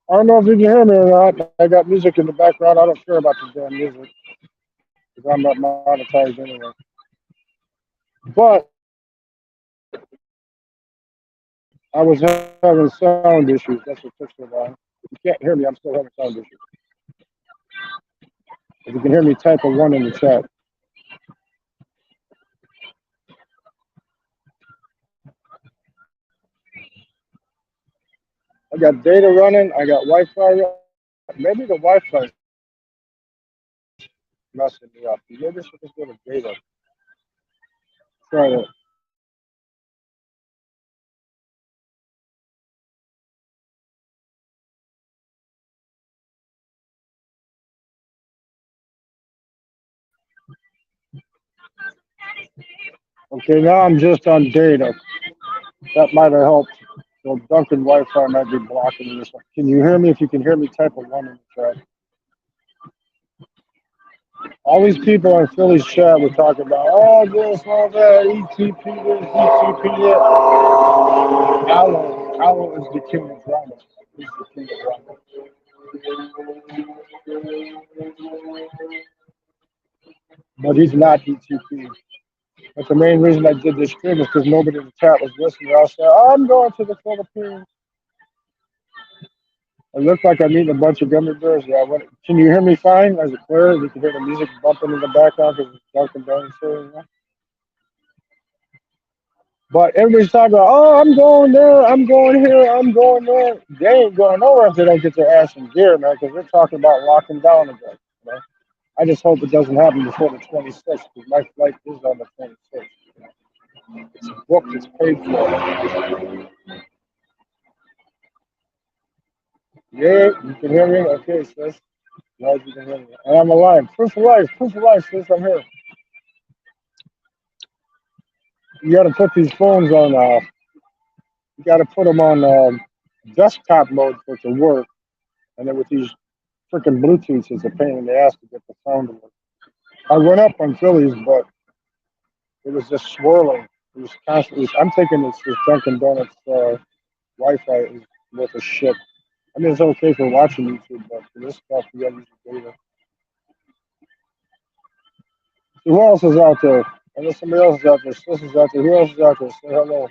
I don't know if you can hear me or not. I got music in the background. I don't care about the damn music because I'm not monetized anyway. But I was having sound issues. That's what took so long. If you can't hear me, I'm still having sound issues. If you can hear me, type a one in the chat. I got data running. I got Wi-Fi. Maybe the Wi-Fi is messing me up. Maybe I should just go to data. Try it. Okay, now I'm just on data. That might have helped. So Duncan Wi-Fi might be blocking this. Can you hear me? If you can hear me, type a one in the chat. All these people on Philly's chat were talking about all this, all that, ETP this, ETP that. Aloe is the king of drama. He's the king of drama. But he's not ETP. But the main reason I did this stream is because nobody in the chat was listening. I said, I'm going to the Philippines. It looked like I'm eating a bunch of gummy bears. Yeah, can you hear me fine? Is it clear? You can hear the music bumping in the background because it's dark and downstairs. You know? But everybody's talking about, oh, I'm going there, I'm going here, I'm going there. They ain't going nowhere if they don't get their ass in gear, man, because they're talking about locking down again. You know? I just hope it doesn't happen before the 26th, because my flight is on the 26th. It's booked, it's paid for. Yeah, you can hear me? Okay, sis. Glad you can hear me. And I'm alive. Proof of life, sis, I'm here. You got to put these phones on, you got to put them on desktop mode for it to work. And then with these freaking Bluetooths, it's a pain in the ass to get the sound to work. I went up on Phillies, but it was just swirling. It was constantly. I'm thinking this Dunkin' Donuts Wi-Fi is worth a shit. I mean, it's okay for watching YouTube, but for this stuff, you got to use the data. So who else is out there? I know somebody else is out there. Sis is out there. Who else is out there? Say hello.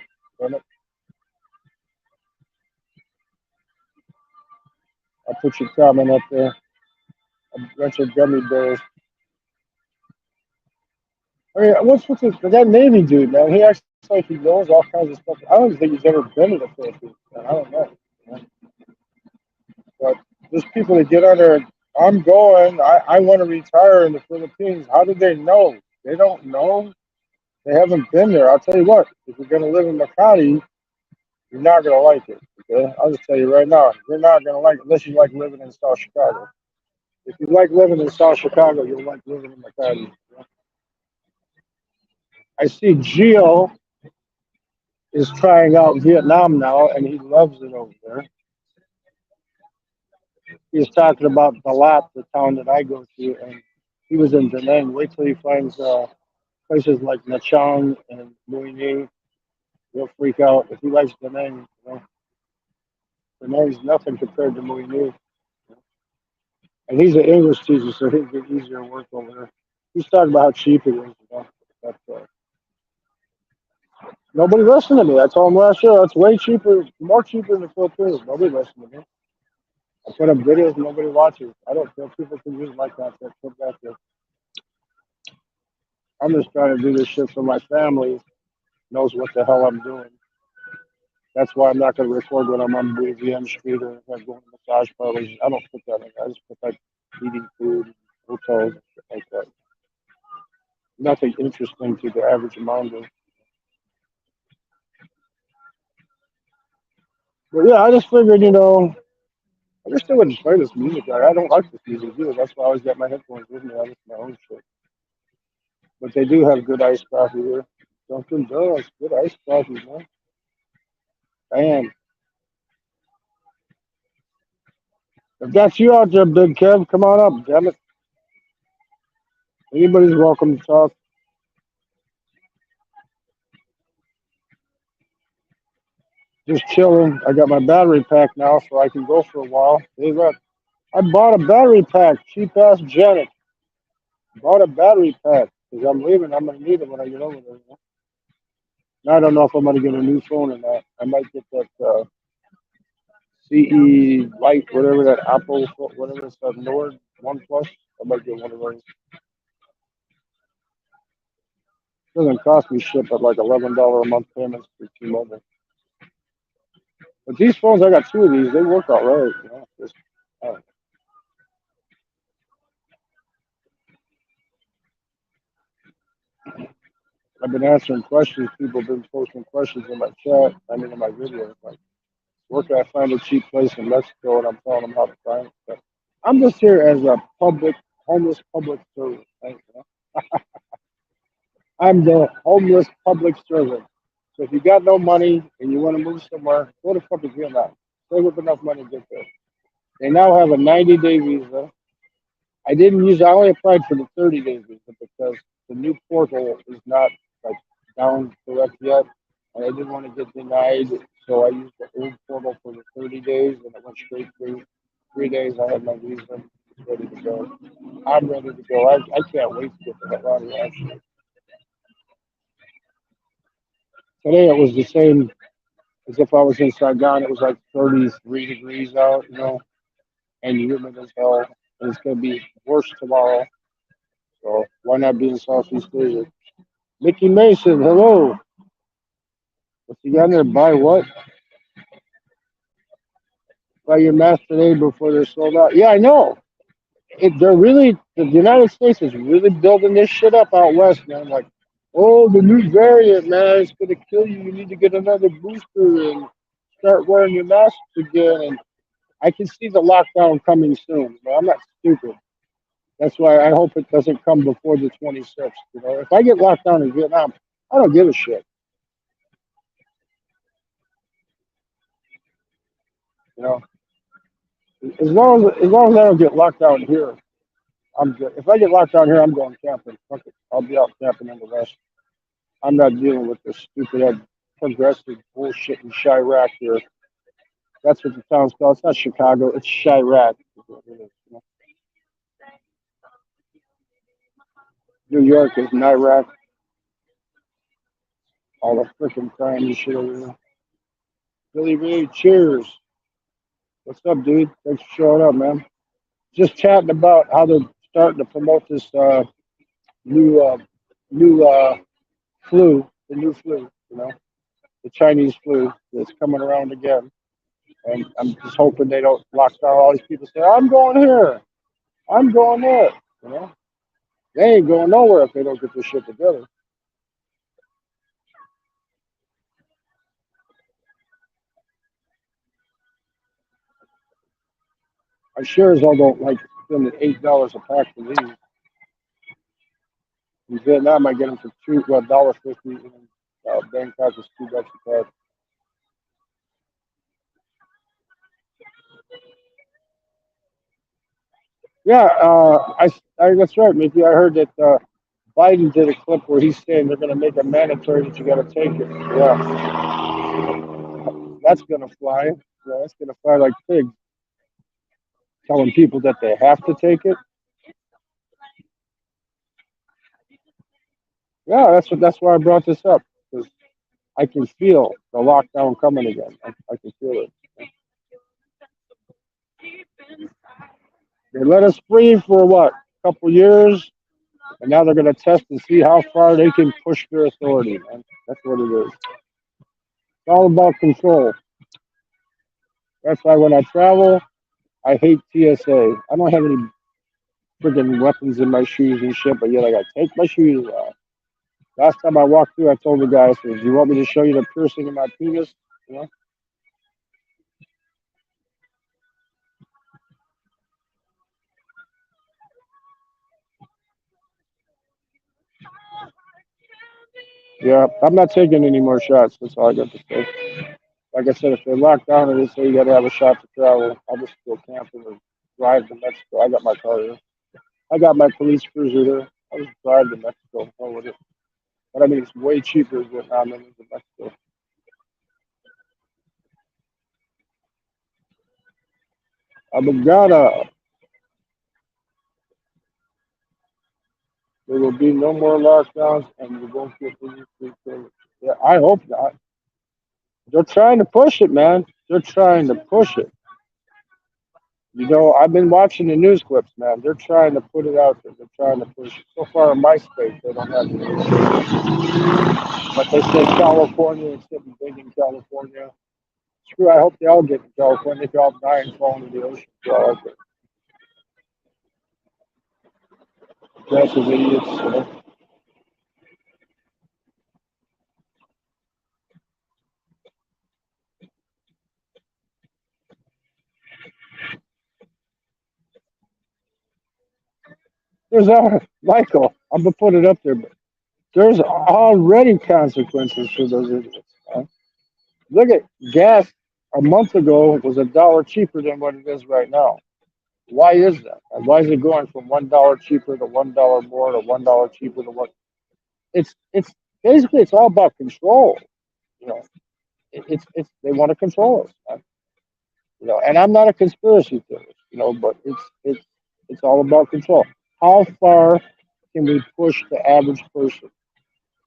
I'll put your comment up there. A bunch of gummy bears. I mean, what's with this? That Navy dude, man? He acts like he knows all kinds of stuff. I don't even think he's ever been to the Philippines. Man. I don't know. But there's people that get on there. I'm going. I want to retire in the Philippines. How do they know? They don't know. They haven't been there. I'll tell you what. If you're going to live in Makati, you're not going to like it. Okay? I'll just tell you right now. You're not going to like it unless you like living in South Chicago. If you like living in South Chicago, you'll like living in Makati. I see Gio is trying out Vietnam now, and he loves it over there. He's talking about Dalat, the town that I go to, and he was in Da Nang. Wait till he finds places like Nha Trang and Mui Ni. He'll freak out. If he likes Da Nang, Da Nang's nothing compared to Mui Ni. And he's an English teacher, so he'll get easier work over there. He's talking about how cheap it is. But, nobody listened to me. I told him last year it's way cheaper, more cheaper than the Philippines. Nobody listened to me. I put up videos, nobody watches. I don't care. People can use my content. Put that there. I'm just trying to do this shit so my family knows what the hell I'm doing. That's why I'm not going to record when I'm on BVM Street or if I'm going to massage parlors. I don't put that in. I just put like eating food, hotels, and shit like that. Nothing interesting to the average Mondo. But yeah, I just figured, I wish they wouldn't play this music. I don't like this music either. That's why I always got my headphones with me. I listen to my own shit. But they do have good iced coffee here. Dunkin' Donuts, good iced coffee, man. Damn. If that's you out there, Big Kev, come on up, damn it. Anybody's welcome to talk. Just chilling. I got my battery pack now, so I can go for a while. Hey, look, I bought a battery pack. Cheap ass Janet. Bought a battery pack because I'm leaving. I'm gonna need it when I get over there. You know? Now I don't know if I'm gonna get a new phone or not. I might get that CE Light, whatever that Apple, whatever it's that Nord One Plus. I might get one of those. Doesn't cost me shit, but like $11 a month payments for T-Mobile. But these phones, I got two of these. They work all right. You know, just, uh, I've been answering questions. People have been posting questions in my chat. I mean, in my videos. Like, where can I find a cheap place in Mexico? And I'm telling them how to find it. But I'm just here as a homeless public servant. Right? You know? I'm the homeless public servant. So if you got no money and you want to move somewhere, go to fucking Vietnam. Save up enough money to get there. They now have a 90-day visa. I didn't use. I only applied for the 30-day visa because the new portal is not like down correct yet, and I didn't want to get denied. So I used the old portal for the 30 days, and it went straight through. 3 days, I had my visa. It's ready to go. I'm ready to go. I can't wait to get the hell out of here. Actually, today it was the same as if I was in Saigon. It was like 33 degrees out, you know, and humid as hell. And it's gonna be worse tomorrow. So why not be in Southeast Asia? Mickey Mason, hello. What's you got in there? Buy what? Buy your mask today before they're sold out. Yeah, I know. They're really, the United States is really building this shit up out west, man. Like, oh, the new variant, man, it's going to kill you. You need to get another booster and start wearing your masks again. And I can see the lockdown coming soon. But I'm not stupid. That's why I hope it doesn't come before the 26th. You know, if I get locked down in Vietnam, I don't give a shit. You know, as long as I don't get locked down here, I'm good. If I get locked down here, I'm going camping. Fuck it. I'll be out camping in the west. I'm not dealing with this stupid progressive bullshit in Chirac here. That's what the town's called. It's not Chicago. It's Chirac. You know? New York is Iraq. All the freaking crime and shit over there. Billy Ray, cheers. What's up, dude? Thanks for showing up, man. Just chatting about how they're starting to promote this new new flu, the new flu, you know, the Chinese flu that's coming around again. And I'm just hoping they don't lock down all these people say, I'm going here, I'm going there. You know, they ain't going nowhere if they don't get this shit together. I sure as hell don't like spending $8 a pack for these. In Vietnam, I get them for $1.50, and Bangkok is $2 a pack. Yeah, that's right, Mickey. I heard that Biden did a clip where he's saying they're going to make it mandatory that you got to take it. Yeah, that's going to fly. Yeah, that's going to fly like pigs. Telling people that they have to take it. Yeah, that's why I brought this up because I can feel the lockdown coming again. I can feel it. They let us free for what, a couple years, and now they're going to test and see how far they can push their authority. Man. That's what it is. It's all about control. That's why when I travel, I hate TSA. I don't have any freaking weapons in my shoes and shit, but yet I got to take my shoes off. Last time I walked through, I told the guy, I said, "Do you want me to show you the piercing in my penis?" You know? Yeah, I'm not taking any more shots. That's all I got to say. Like I said, if they lock down and they say you got to have a shot to travel, I'll just go camping or drive to Mexico. I got my car here. I got my police cruiser here. I'll just drive to Mexico. Hell with it. But I mean, it's way cheaper in Vietnam than it is in Mexico. But God, there will be no more lockdowns, and we won't get free service. Yeah, I hope not. They're trying to push it, man. They're trying to push it. You know, I've been watching the news clips, man. They're trying to put it out there. They're trying to push it. So far in my state, they don't have any. But they say California is getting big in California. Screw, I hope they all get in California. They all die and fall into the ocean. So, that's as idiots. There's Michael, I'm going to put it up there, but there's already consequences for those idiots. Look at gas a month ago was $1 cheaper than what it is right now. Why is that? And why is it going from $1 cheaper to $1 more to $1 cheaper to what? It's basically it's all about control. You know, it's they want to control us. You know, and I'm not a conspiracy theorist. You know, but it's all about control. How far can we push the average person?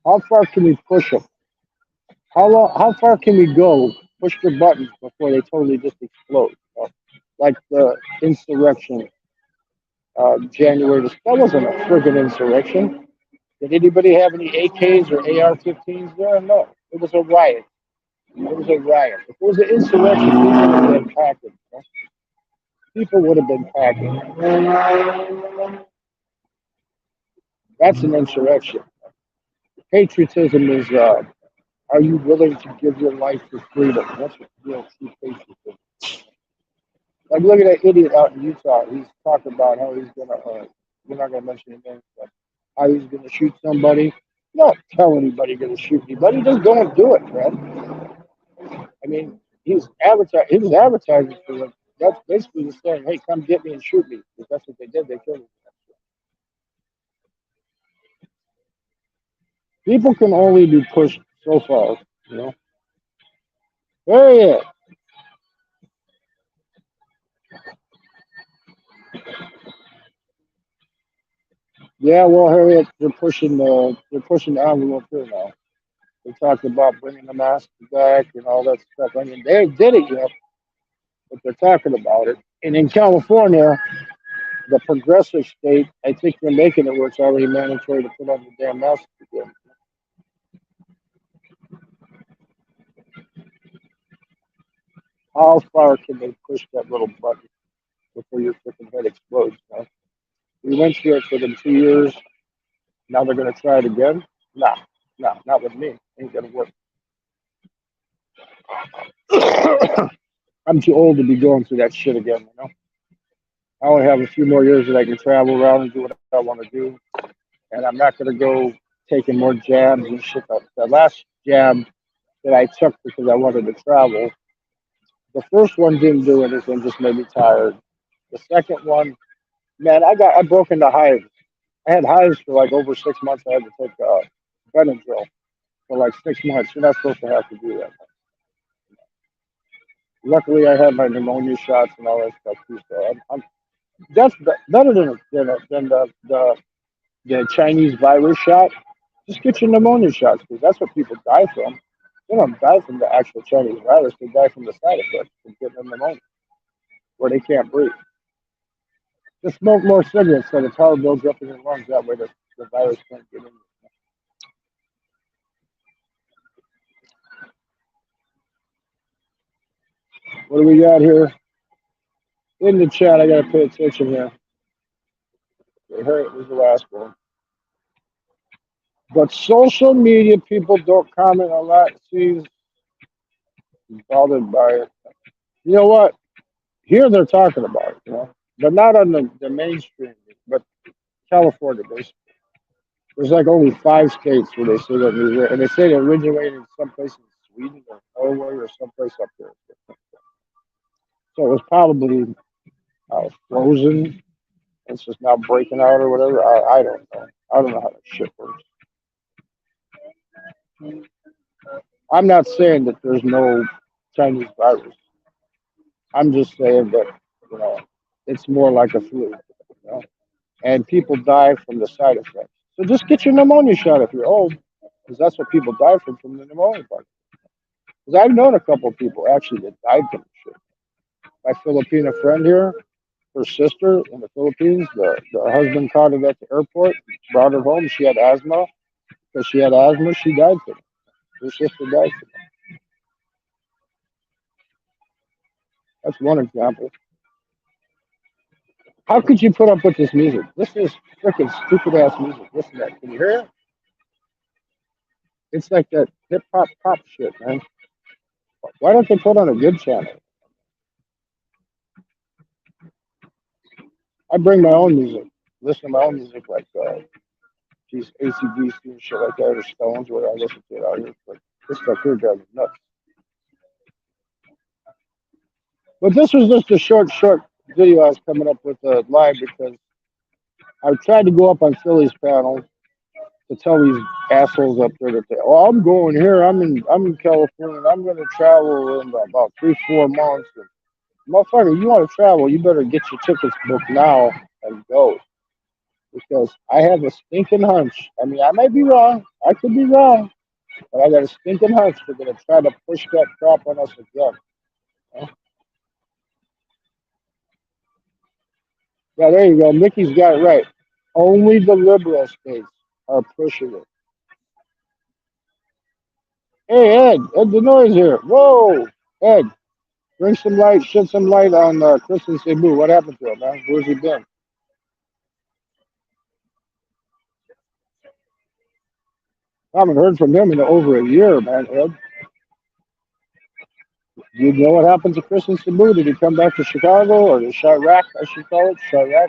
How far can we push them? How far can we go? Push the buttons before they totally just explode. You know? Like the insurrection, January. That wasn't a friggin' insurrection. Did anybody have any AKs or AR-15s there? No. It was a riot. It was a riot. If it was an insurrection, people would have been packing. You know? People would have been packing. That's an insurrection. Patriotism is, are you willing to give your life for freedom? That's what real true patriotism. Like, look at that idiot out in Utah. He's talking about how he's gonna. We're not gonna mention his name, but how he's gonna shoot somebody. Don't tell anybody you're gonna shoot anybody. Just go and do it, man. I mean, he's advertising. He was advertising for it. That's basically just saying, "Hey, come get me and shoot me." Because that's what they did. They killed him. People can only be pushed so far, you know. There he is. Yeah, well, Harriet, they're pushing the envelope here now. They talked about bringing the mask back and all that stuff. I mean, they did it yet, but they're talking about it. And in California, the progressive state, I think they're making it where it's already mandatory to put on the damn mask again. How far can they push that little button before your freaking head explodes? You know? We went through it for them 2 years. Now they're going to try it again? Nah, nah, not with me. Ain't going to work. I'm too old to be going through that shit again, you know? I only have a few more years that I can travel around and do what I want to do. And I'm not going to go taking more jabs and shit. The last jab that I took because I wanted to travel, the first one didn't do anything, just made me tired. The second one, man, I broke into hives. I had hives for like over 6 months. I had to take Benadryl for like 6 months. You're not supposed to have to do that. Luckily, I had my pneumonia shots and all that stuff too. So that's better than the Chinese virus shot. Just get your pneumonia shots because that's what people die from. They don't die from the actual Chinese virus. They die from the side effects of getting pneumonia where they can't breathe. Just smoke more cigarettes so the tar builds up in your lungs. That way the virus can't get in. What do we got here? In the chat, I got to pay attention here. Here was the last one. But social media people don't comment a lot. She's bothered by it. You know what? Here they're talking about it, you know, but not on the mainstream. But California, there's like only 5 states where they say that, and they say they originated someplace in Sweden or Norway or someplace up there. So it was probably frozen. It's just now breaking out or whatever. I don't know. I don't know how that shit works. I'm not saying that there's no Chinese virus. I'm just saying that You know, it's more like a flu. You know, and people die from the side effects. So just get your pneumonia shot if you're old, because that's what people die from the pneumonia part. Because I've known a couple of people actually that died from the shit. My Filipino friend here, her sister in the Philippines, the husband caught it at the airport, brought her home. She had asthma. Because she had asthma, she died from it. Her sister died from it. That's one example. How could you put up with this music? This is freaking stupid ass music. Listen to that. Can you hear it? It's like that hip hop pop shit, man. Why don't they put on a good channel? I bring my own music. Listen to my own music like these ACDC and shit like that, or Stones, where I listen to it out here. But this stuff here drives me nuts. But this was just a short video I was coming up with live because I tried to go up on Philly's panel to tell these assholes up there that oh, I'm going here. I'm in California. And I'm going to travel in about 3-4 months. And, motherfucker, you want to travel? You better get your tickets booked now and go because I have a stinking hunch. I mean, I might be wrong. I could be wrong, but I got a stinking hunch they're going to try to push that crap on us again. Huh? Yeah, there you go. Mickey's got it right. Only the liberal states are pushing it. Hey, Ed the noise here. Whoa, Ed, bring some light, shed some light on Kristen Cebu. What happened to him, man? Where's he been? I haven't heard from him in over a year, man, Ed. Do you know what happened to Kristen Cebu? Did he come back to Chicago or to Chirac, I should call it? Chirac?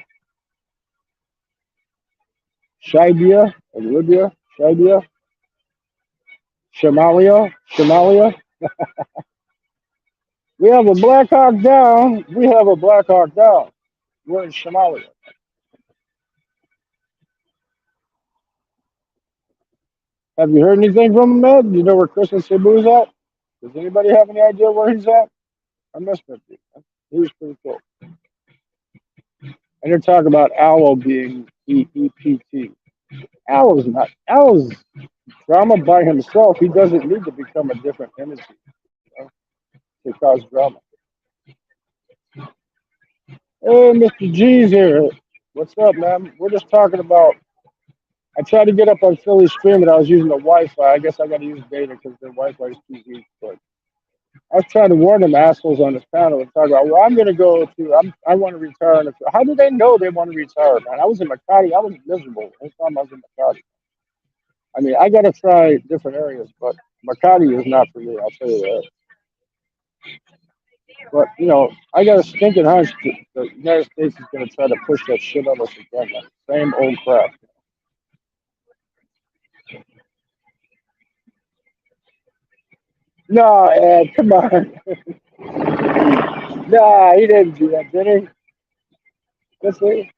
Shibia? Or Libya? Shibia? Somalia? Somalia? We have a Black Hawk down. We have a Black Hawk down. We're in Somalia. Have you heard anything from him, Ed? Do you know where Kristen Cebu's at? Does anybody have any idea where he's at? I missed it. He was pretty cool. And they're talking about Aloe being EEPT. Aloe's not. Aloe's drama by himself. He doesn't need to become a different entity, you know, to cause drama. Hey, Mr. G's here. What's up, man? We're just talking about. I tried to get up on Philly stream, and I was using the Wi-Fi. I guess I got to use data because the Wi-Fi is too weak. But I was trying to warn them assholes on this panel and talk about, well, I'm going to go to, I want to retire. How do they know they want to retire, man? I was in Makati. I was miserable every time I was in Makati. I mean, I got to try different areas, but Makati is not for me. I'll tell you that. But, you know, I got a stinking hunch that the United States is going to try to push that shit on us again. That same old crap. No, Ed, come on. Nah, he didn't do that, did he? Let's see.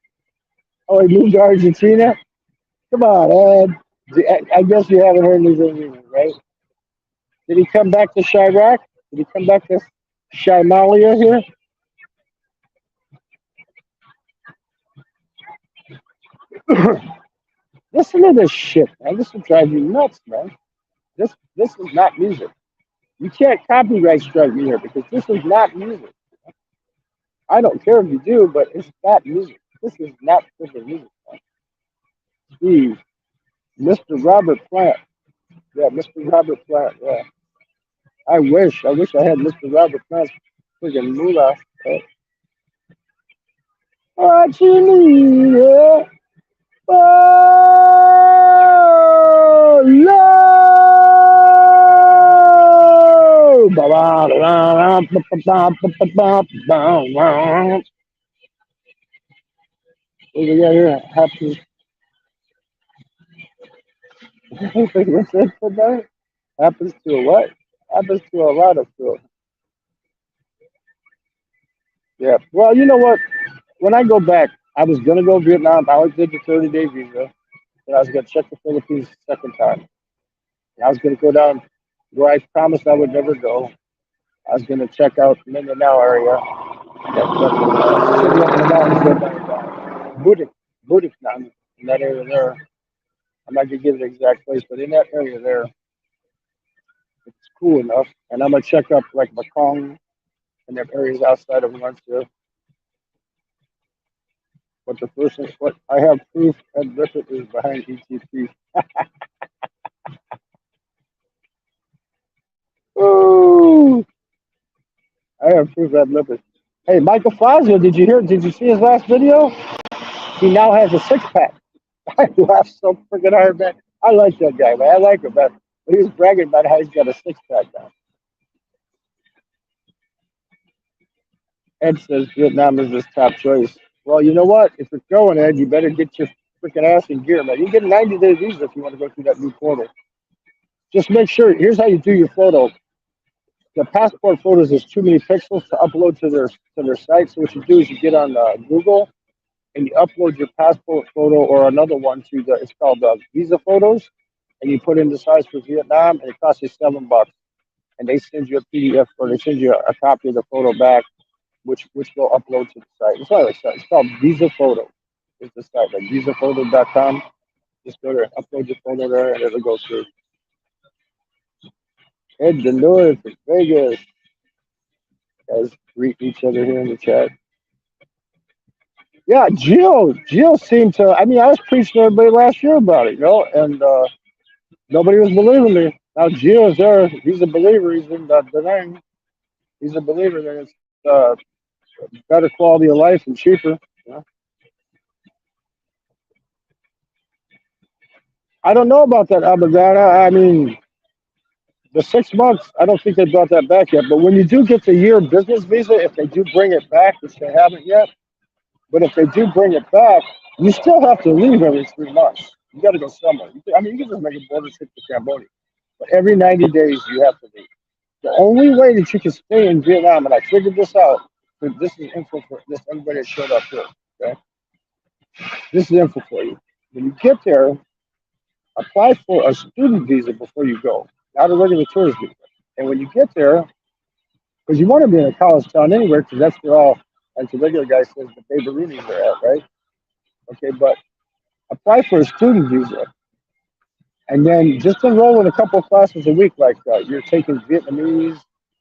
Oh, he moved to Argentina? Come on, Ed. I guess you haven't heard anything either, right? Did he come back to Chirac? Did he come back to Shimalia here? Listen to this shit, man. This will drive you nuts, man. This is not music. You can't copyright strike me here because this is not music. I don't care if you do, but it's not music. This is not freaking music, man. Steve, Mr. Robert Plant. Yeah, Mr. Robert Plant. Yeah. I wish I had Mr. Robert Plant's freaking moolah. What you need, yeah. Oh, Lord! What we got here? Happens. What's that for that? Happens to a what? Happens to a lot of stuff. Yeah. Well, you know what? When I go back, I was gonna go Vietnam. I always did the 30-day visa. And I was gonna check the Philippines the second time. And I was gonna go down where I promised I would never go. I was gonna check out Mindanao area. That city up in the mountains there by Budik, in that area there. I'm not gonna give the exact place, but in that area there, it's cool enough. And I'm gonna check up like Mekong and the areas outside of Valencia. But the person, what I have proof and Griffith is behind ETP. Ooh, I have proof that Griffith. Hey, Michael Fazio, did you hear? Did you see his last video? He now has a six pack. I laughed so freaking hard, man. I like that guy, man. I like him, man. He was bragging about how he's got a six pack now. Ed says Vietnam is his top choice. Well, you know what? If you're going, Ed, you better get your freaking ass in gear, man. You get a 90-day visa if you want to go through that new portal. Just make sure. Here's how you do your photo. The passport photos is too many pixels to upload to their site. So what you do is you get on Google and you upload your passport photo or another one to the. It's called Visa Photos, and you put in the size for Vietnam, and it costs you $7. And they send you a PDF or they send you a copy of the photo back, which will upload to the site. It's not like that. It's called Visa Photo. It's the site like visaphoto.com. Just go there, upload your photo there, and it'll go through. Ed Denor from Vegas. Guys, greet each other here in the chat. Yeah, Gio seemed to. I mean, I was preaching to everybody last year about it, and nobody was believing me. Now Gio's there. He's a believer. He's in the name. He's a believer that it's better quality of life and cheaper. You know? I don't know about that, Abagana. I mean, the 6 months, I don't think they brought that back yet. But when you do get the year business visa, if they do bring it back, which they haven't yet, but if they do bring it back, you still have to leave every 3 months. You got to go somewhere. You can just make a border trip to Cambodia, but every 90 days you have to leave. The only way that you can stay in Vietnam, and I figured this out, but this is info for this everybody that showed up here. Okay, this is info for you. When you get there, apply for a student visa before you go, not a regular tourist visa. And when you get there, because you want to be in a college town anywhere, because that's where all, as the regular guy says, the baby are at, right? Okay, but apply for a student visa, and then just enroll in a couple of classes a week, like you're taking Vietnamese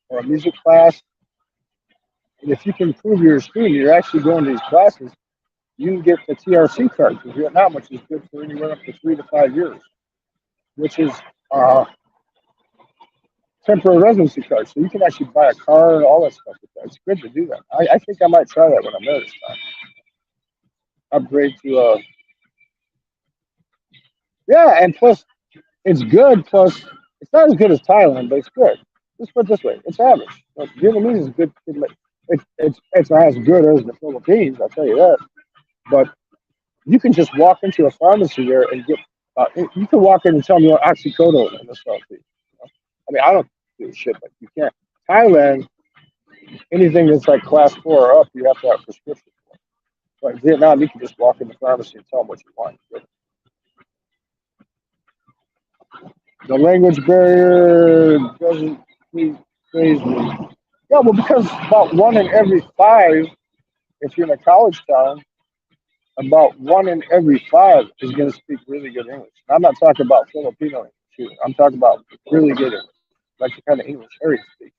or a music class. And if you can prove you're a student, you're actually going to these classes, you can get the TRC card for Vietnam, which is good for anywhere up to 3 to 5 years, which is temporary residency card. So you can actually buy a car and all that stuff with that. It's good to do that. I think I might try that when I'm there this time. Upgrade to yeah, and plus it's good. Plus it's not as good as Thailand, but it's good. Let's put it this way: it's average. Vietnamese is good. It's not as good as the Philippines, I'll tell you that. But you can just walk into a pharmacy there and get. You can walk in and tell me what oxycodone and this stuff. I mean, I don't do shit, but you can't. Thailand, anything that's like class 4 or up, you have to have a prescription for. But in Vietnam, you can just walk in the pharmacy and tell them what you want. The language barrier doesn't phase me. Yeah, well, because about 1 in every 5, if you're in a college town, about 1 in every 5 is going to speak really good English. I'm not talking about Filipino English. I'm talking about really good English, like the kind of English Harry speaks.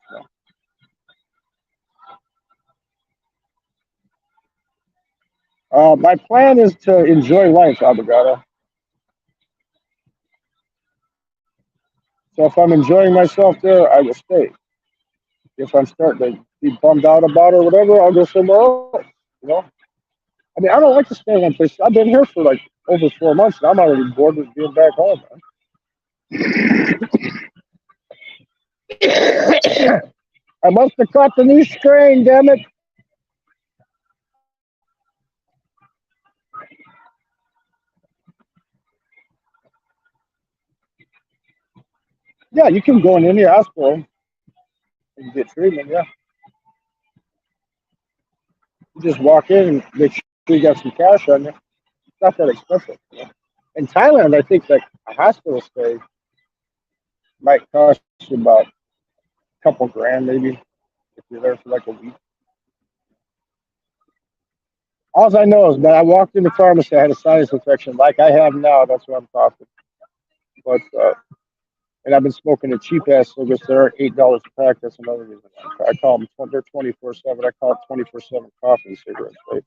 My plan is to enjoy life, Abogado. So if I'm enjoying myself there, I will stay. If I'm starting to be bummed out about it or whatever, I'll go somewhere else. You know, I mean, I don't like to stay in one place. I've been here for like over 4 months, and I'm already bored with being back home, man. I must have caught the new strain, damn it. Yeah, you can go in any hospital and get treatment. Yeah, you just walk in and make sure you got some cash on you. It's not that expensive. In Thailand, I think like a hospital stay might cost you about a couple grand, maybe, if you're there for like a week. All I know is that I walked in the pharmacy, I had a sinus infection like I have now. That's what I'm talking. But and I've been smoking a cheap ass cigarettes. They're $8 a pack. That's another reason. I call them. They're 24/7. I call it 24/7 coffee cigarettes, right?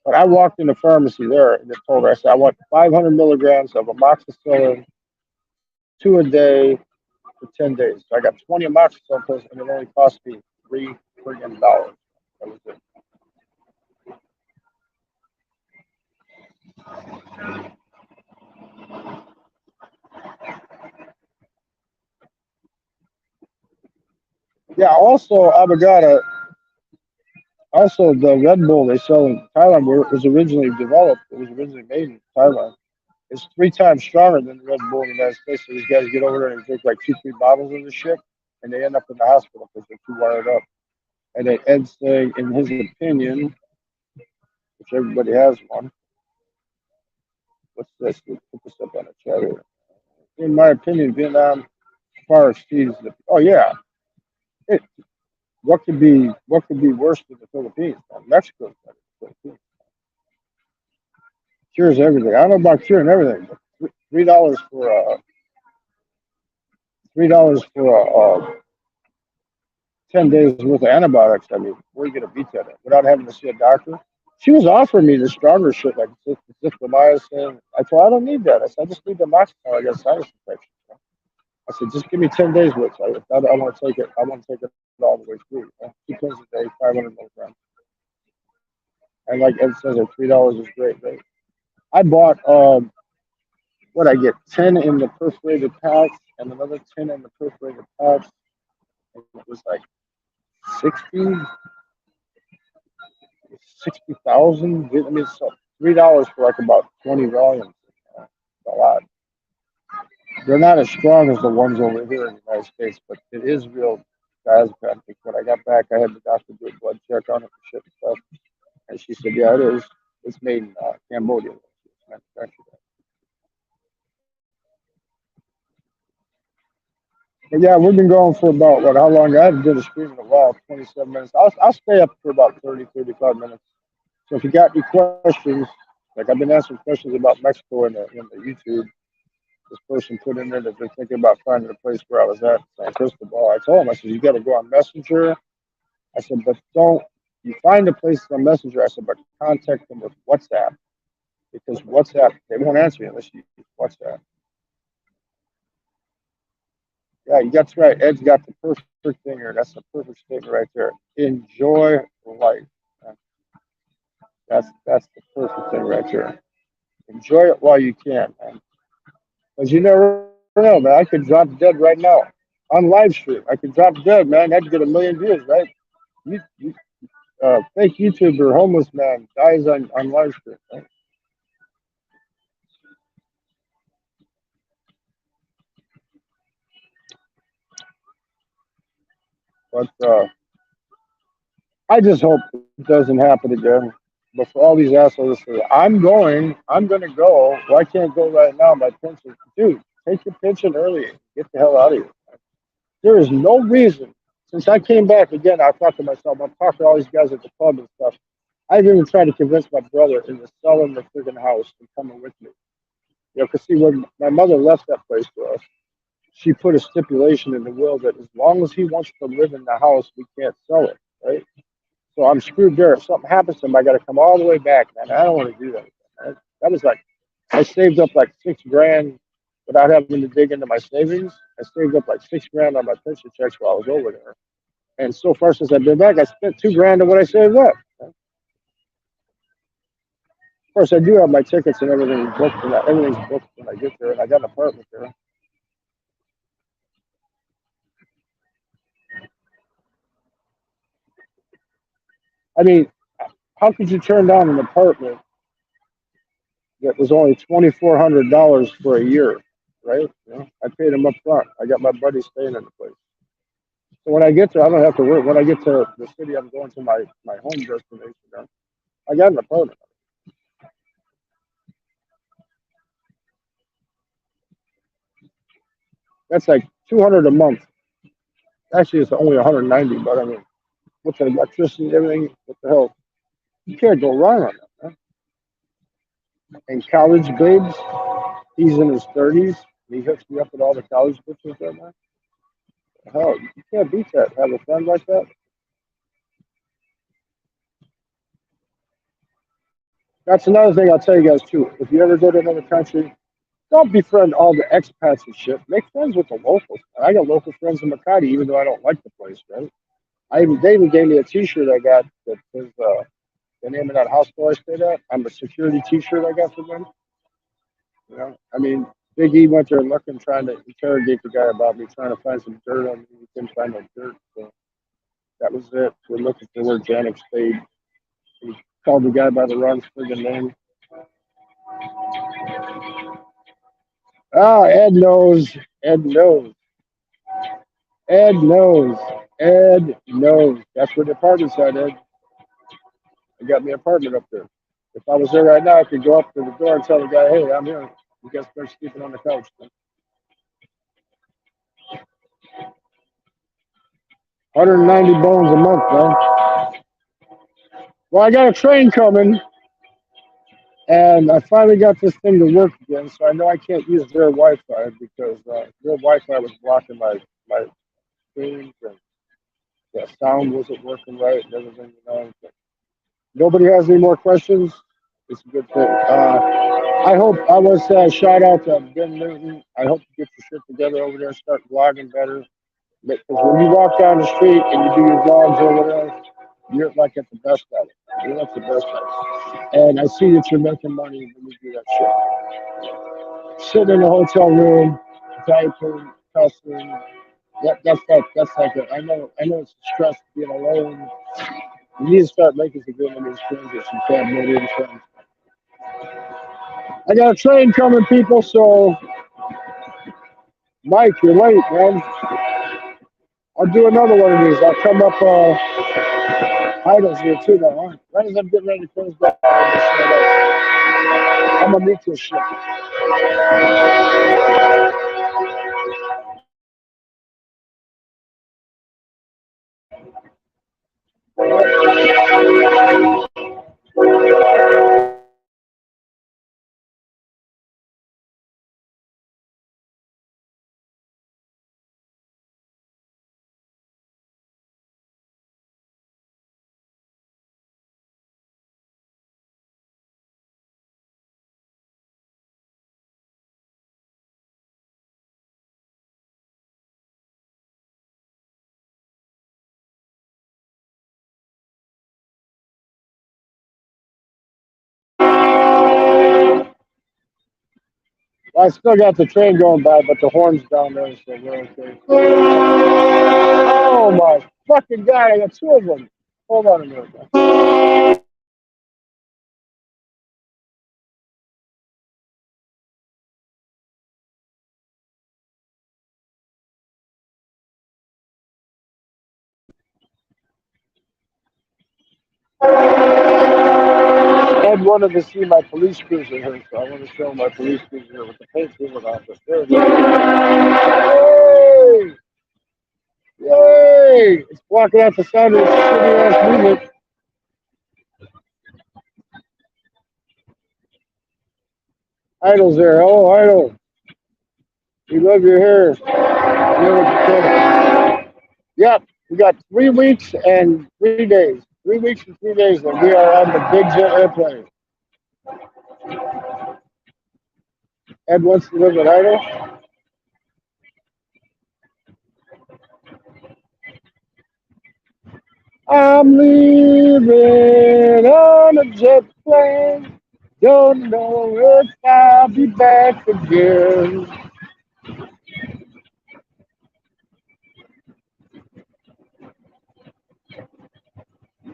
But I walked in the pharmacy there and they told her, I said, I want 500 milligrams of amoxicillin, two a day for 10 days. So I got 20 amoxicillin pills and it only cost me $3 friggin'. That was it. Yeah, also, Abagada, also the Red Bull they sell in Thailand where it was originally developed, it was originally made in Thailand. It's 3 times stronger than the Red Bull in the United States. So these guys get over there and drink like 2, 3 bottles of this shit and they end up in the hospital because they're too wired up. And then Ed's saying, in his opinion, which everybody has one, what's this? Let's put this up on the chat here. In my opinion, Vietnam far exceeds the. Oh yeah, it, what could be worse than the Philippines? Mexico's better than the Philippines. Cures everything. I don't know about curing everything, but $3 for $3 for 10 days worth of antibiotics. I mean, where are you gonna beat that at without having to see a doctor? She was offering me the stronger shit like zithromycin. I told her I don't need that. I said I just need the amoxicillin. I got a sinus infection. I said just give me 10 days worth. I want to take it. I want to take it all the way through. 2 pills a day, 500 milligrams. And like Ed says, at $3 is great, right? I bought what I get 10 in the perforated packs and another 10 in the perforated packs. And it was like 60, 60,000. I mean, so $3 for like about 20 volumes. It's a lot. They're not as strong as the ones over here in the United States, but it is real diazepam. When I got back, I had the doctor do a blood check on it and shit and stuff, and she said, "Yeah, it is. It's made in Cambodia. It's manufactured." But yeah, we've been going for about what? How long? I haven't did a stream in a while. 27 minutes. I'll stay up for about 30, 35 minutes. So if you got any questions, like I've been answering questions about Mexico in the YouTube. This person put in there that they're thinking about finding a place where I was at San Cristobal. I told him, I said, you got to go on Messenger. I said, but don't, you find a place on Messenger. I said, but contact them with WhatsApp because WhatsApp, they won't answer you unless you use WhatsApp. Yeah, you got right. Ed's got the perfect thing here. That's the perfect statement right there. Enjoy life. That's the perfect thing right there. Enjoy it while you can, man. Because you never know, man. I could drop dead right now on live stream. I could drop dead, man. I'd get 1 million views, right? You fake YouTuber, homeless man dies on live stream, right? But I just hope it doesn't happen again. But for all these assholes, I'm going to go. Well, I can't go right now. My pension, dude, take your pension early. Get the hell out of here. There is no reason. Since I came back again, I thought to myself, I'm talking to all these guys at the club and stuff. I've even tried to convince my brother into selling the friggin' house and coming with me. You know, because see, when my mother left that place for us, she put a stipulation in the will that as long as he wants to live in the house, we can't sell it, right? So I'm screwed there. If something happens to him, I got to come all the way back, man. I don't want to do that. Right? That was like, I saved up like 6 grand without having to dig into my savings. I saved up like 6 grand on my pension checks while I was over there. And so far since I've been back, I spent 2 grand on what I saved up. Of course, I do have my tickets and everything booked, and everything's booked when I get there, and I got an apartment there. I mean, how could you turn down an apartment that was only $2,400 for a year, right? You know, I paid him up front. I got my buddy staying in the place. So when I get there, I don't have to work. When I get to the city, I'm going to my home destination. Now. I got an apartment. That's like 200 a month. Actually, it's only 190, but I mean, with the electricity and everything, what the hell? You can't go wrong on that. And college babes, he's in his 30s. He hooks me up with all the college bitches right now. Hell, you can't beat that. Have a friend like that. That's another thing I'll tell you guys too. If you ever go to another country, don't befriend all the expats and shit. Make friends with the locals. I got local friends in Makati, even though I don't like the place, right? They even gave me a T-shirt I got that says the name of that hospital I stayed at. I'm a security T-shirt I got from them. You know, I mean, Big E went there looking, trying to interrogate the guy about me, trying to find some dirt on me. He couldn't find no dirt, so that was it. We're looking for where Janik stayed. He called the guy by the wrong friggin' name. Ah, Ed knows. Ed knows. Ed knows. Ed knows. That's where the apartment's at, Ed. I got me an apartment up there. If I was there right now, I could go up to the door and tell the guy, hey, I'm here. You guys start sleeping on the couch. 190 bones a month, man. Well, I got a train coming, and I finally got this thing to work again, so I know I can't use their Wi-Fi because their Wi-Fi was blocking my streams, and the sound wasn't working right and everything, you know. But nobody has any more questions. It's a good thing. I hope I was shout out to Ben Newton. I hope you get your shit together over there and start vlogging better. Because when you walk down the street and you do your vlogs over there, you're like at the best at it. You're like the best at it. And I see that you're making money when you do that shit. Sitting in a hotel room, typing, cussing. That's like it. I know it's stress being alone. You need to start making some good money with strangers. You can't motivate friends. I got a train coming, people. So, Mike, you're late, man. I'll do another one of these. I'll come up idols here too, though. Huh? Right as I'm getting ready to close down, I'm gonna meet this shit. I still got the train going by, but the horn's down there, so we're okay. Oh my fucking god! I got two of them. Hold on a minute. Ed wanted to see my police cruiser here, so I want to show him my police cruiser here with the paint peeled off it. There it is. Yay! Yay! It's blocking out the sound of the shitty ass music. Idol's there. Oh, Idol. We love your hair. Yep, we got 3 weeks and 3 days. 3 weeks and 3 days, and we are on the big jet airplane. Ed wants to live at Idol. I'm leaving on a jet plane. Don't know if I'll be back again.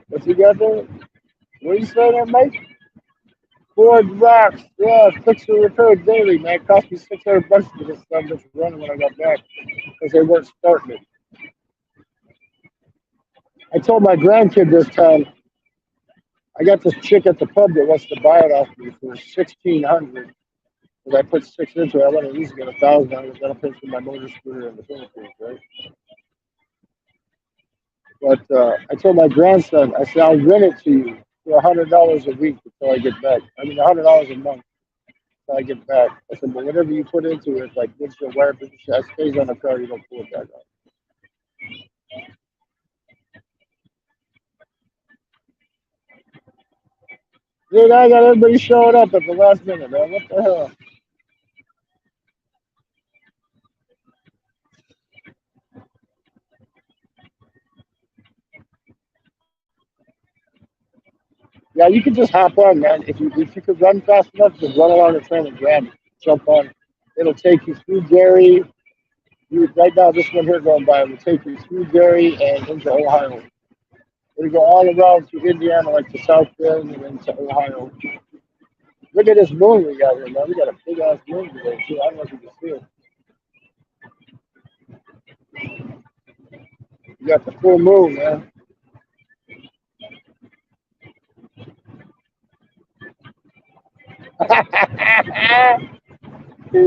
What you got there? What you say there, Mike? Ford rocks. Yeah, fix and repair daily, man. It cost me $600 to get stuff that's running when I got back because they weren't starting it. I told my grandkid this time, I got this chick at the pub that wants to buy it off me for $1,600. Because I put six into it, I want to at least get $1,000. That'll pay for my motor scooter in the Philippines, right? But I told my grandson, I said, I'll rent it to you for $100 a week until I get back. I mean, $100 a month. until I get back. I said, but whatever you put into it, like windshield wipers, that stays on the car. You don't pull it back out. Dude, I got everybody showing up at the last minute, man. What the hell? Yeah, you can just hop on, man. If you could run fast enough, just run along the train and grab it. Jump on. It'll take you through Gary. Right now, this one here going by will take you through Gary and into Ohio. It'll go all around through Indiana, like to South Bend and into Ohio. Look at this moon we got here, man. We got a big ass moon today, too. I don't know if you can see it. You got the full moon, man. There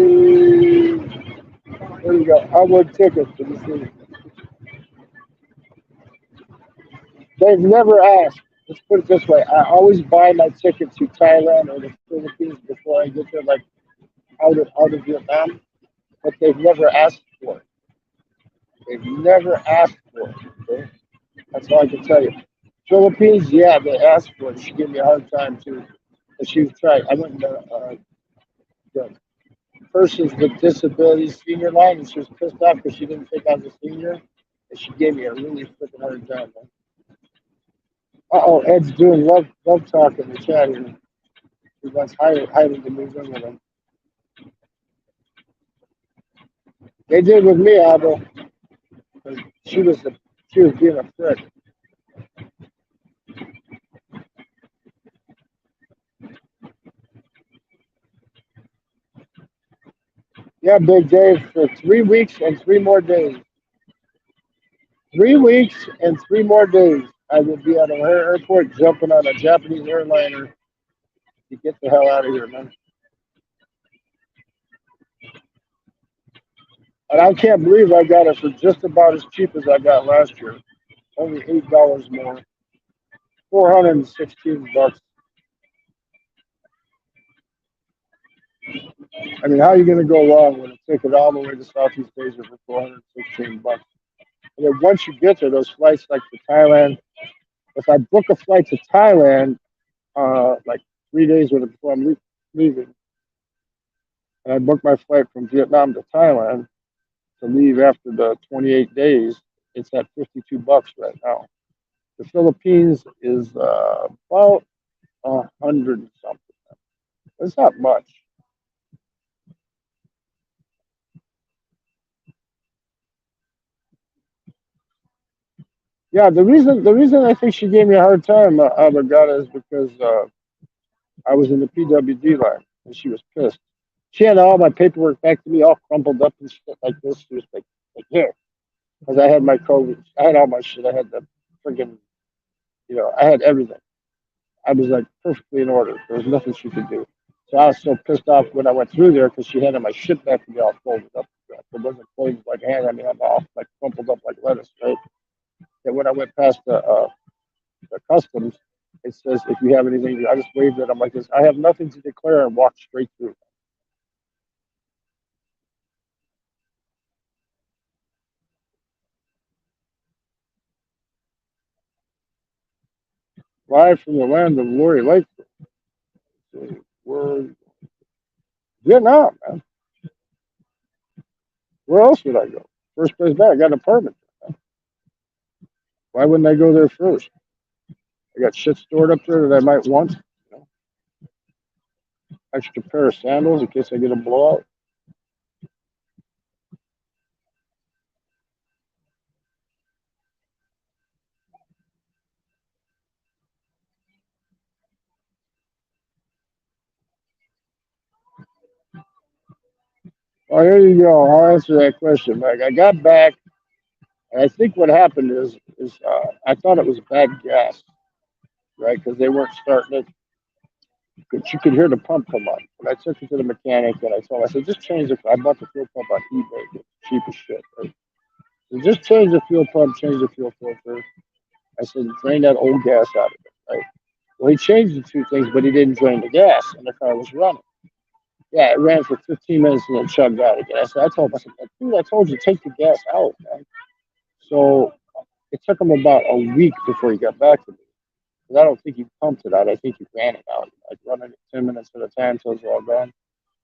you go. I won tickets to the city. They've never asked. Let's put it this way: I always buy my ticket to Thailand or the Philippines before I get there, like out of Vietnam. But they've never asked for it. They've never asked for it. Okay? That's all I can tell you. Philippines, yeah, they asked for it. She gave me a hard time too. But she tried. I went to the persons with disabilities senior line, and she was pissed off because she didn't think I was a senior, and she gave me a really freaking hard time. Oh, Ed's doing love talk in the chat here. He wants Heidi to move in with him. They did with me, Abel. She was being a prick. Yeah, Big Dave, for 3 weeks and 3 more days. 3 weeks and 3 more days. I will be at O'Hare Airport jumping on a Japanese airliner to get the hell out of here, man. And I can't believe I got it for just about as cheap as I got last year. Only $8 more. 416 bucks. I mean, how are you going to go wrong with a ticket all the way to Southeast Asia for 416 bucks? And then once you get there, those flights like to Thailand, if I book a flight to Thailand, like 3 days before I'm leaving, and I book my flight from Vietnam to Thailand to leave after the 28 days, it's at 52 bucks right now. The Philippines is about 100 something. It's not much. Yeah, the reason I think she gave me a hard time, Abagata, is because I was in the PWD line and she was pissed. She had all my paperwork back to me, all crumpled up and shit like this. She was like here, because I had my COVID, I had all my shit. I had the freaking, I had everything. I was like perfectly in order. There was nothing she could do. So I was so pissed off when I went through there because she handed my shit back to me all folded up. It wasn't folded like a hand. I mean, I'm all like crumpled up like lettuce, right? And when I went past the customs, it says if you have anything, I just waved it. I'm like this. I have nothing to declare and walked straight through. Live from the land of Lori Lake. We're Vietnam, man. Where else would I go? First place back. I got an apartment. Why wouldn't I go there first? I got shit stored up there that I might want. Extra pair of sandals in case I get a blowout. Oh, here you go. I'll answer that question, Mike. I got back, and I think what happened is I thought it was bad gas, right? Because they weren't starting it. But you could hear the pump come on. And I took it to the mechanic, and I told him, I said, just change it. I bought the fuel pump on eBay. It's cheap as shit, right? So just change the fuel pump, change the fuel filter. I said, drain that old gas out of it, right? Well, he changed the two things, but he didn't drain the gas, and the car was running. Yeah, it ran for 15 minutes and then chugged out again. I told him, I said, dude, I told you, take the gas out, man. So it took him about a week before he got back to me. 'Cause I don't think he pumped it out. I think he ran it out, like running it 10 minutes at a time till it's all gone.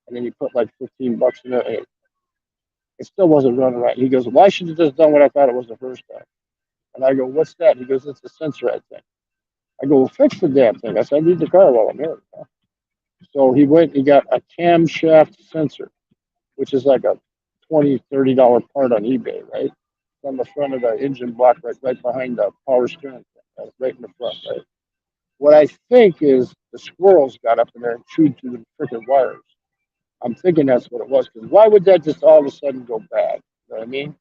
And then he put like $15 in it. And it still wasn't running right. He goes, why should you just done what I thought it was the first time? And I go, what's that? He goes, it's a sensor, I think. I go, well, fix the damn thing. I said, I need the car while I'm here. So he went, he got a camshaft sensor, which is like a $20, $30 part on eBay, right? It's on the front of the engine block, right behind the power steering, right in the front, right? What I think is the squirrels got up in there and chewed through the freaking wires. I'm thinking that's what it was. Because why would that just all of a sudden go bad? You know what I mean?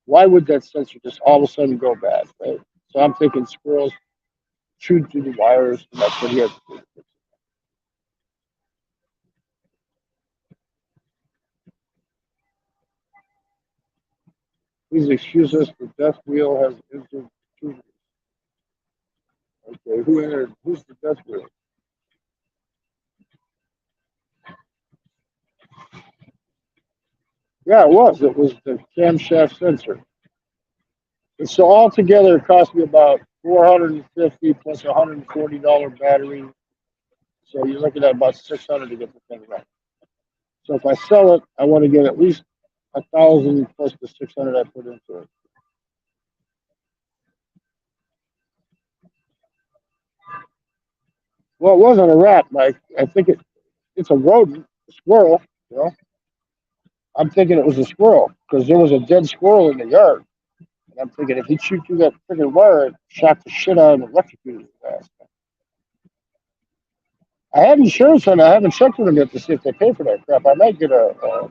Why would that sensor just all of a sudden go bad, right? So I'm thinking squirrels chewed through the wires, and that's what he had to do. Please excuse us, the death wheel has instant intruders. Okay, who entered? Who's the death wheel? Yeah, it was. It was the camshaft sensor. And so altogether, it cost me about 450 plus $140 battery. So you're looking at about 600 to get the thing right. So if I sell it, I want to get at least 1,000 plus the 600 I put into it. Well, it wasn't a rat, Mike. I think it's a rodent, a squirrel. You know, I'm thinking it was a squirrel because there was a dead squirrel in the yard. And I'm thinking if he chewed through that freaking wire, it shocked the shit out of him and electrocuted his ass. I have insurance on it. I haven't checked with them yet to see if they pay for that crap. I might get a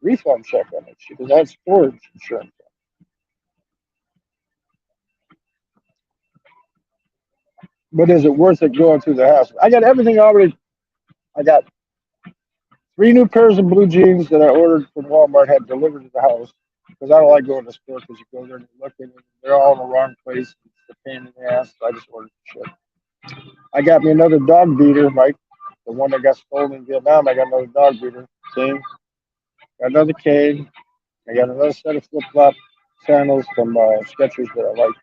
refund check on it because I have storage insurance. But is it worth it going through the house? I got everything already. I got three new pairs of blue jeans that I ordered from Walmart had delivered to the house because I don't like going to the store because you go there and you look and they're all in the wrong place. It's a pain in the ass. So I just ordered shit. I got me another dog beater, Mike. The one that got stolen in Vietnam. I got another dog beater. Same. Got another cane. I got another set of flip flop sandals from Skechers that I like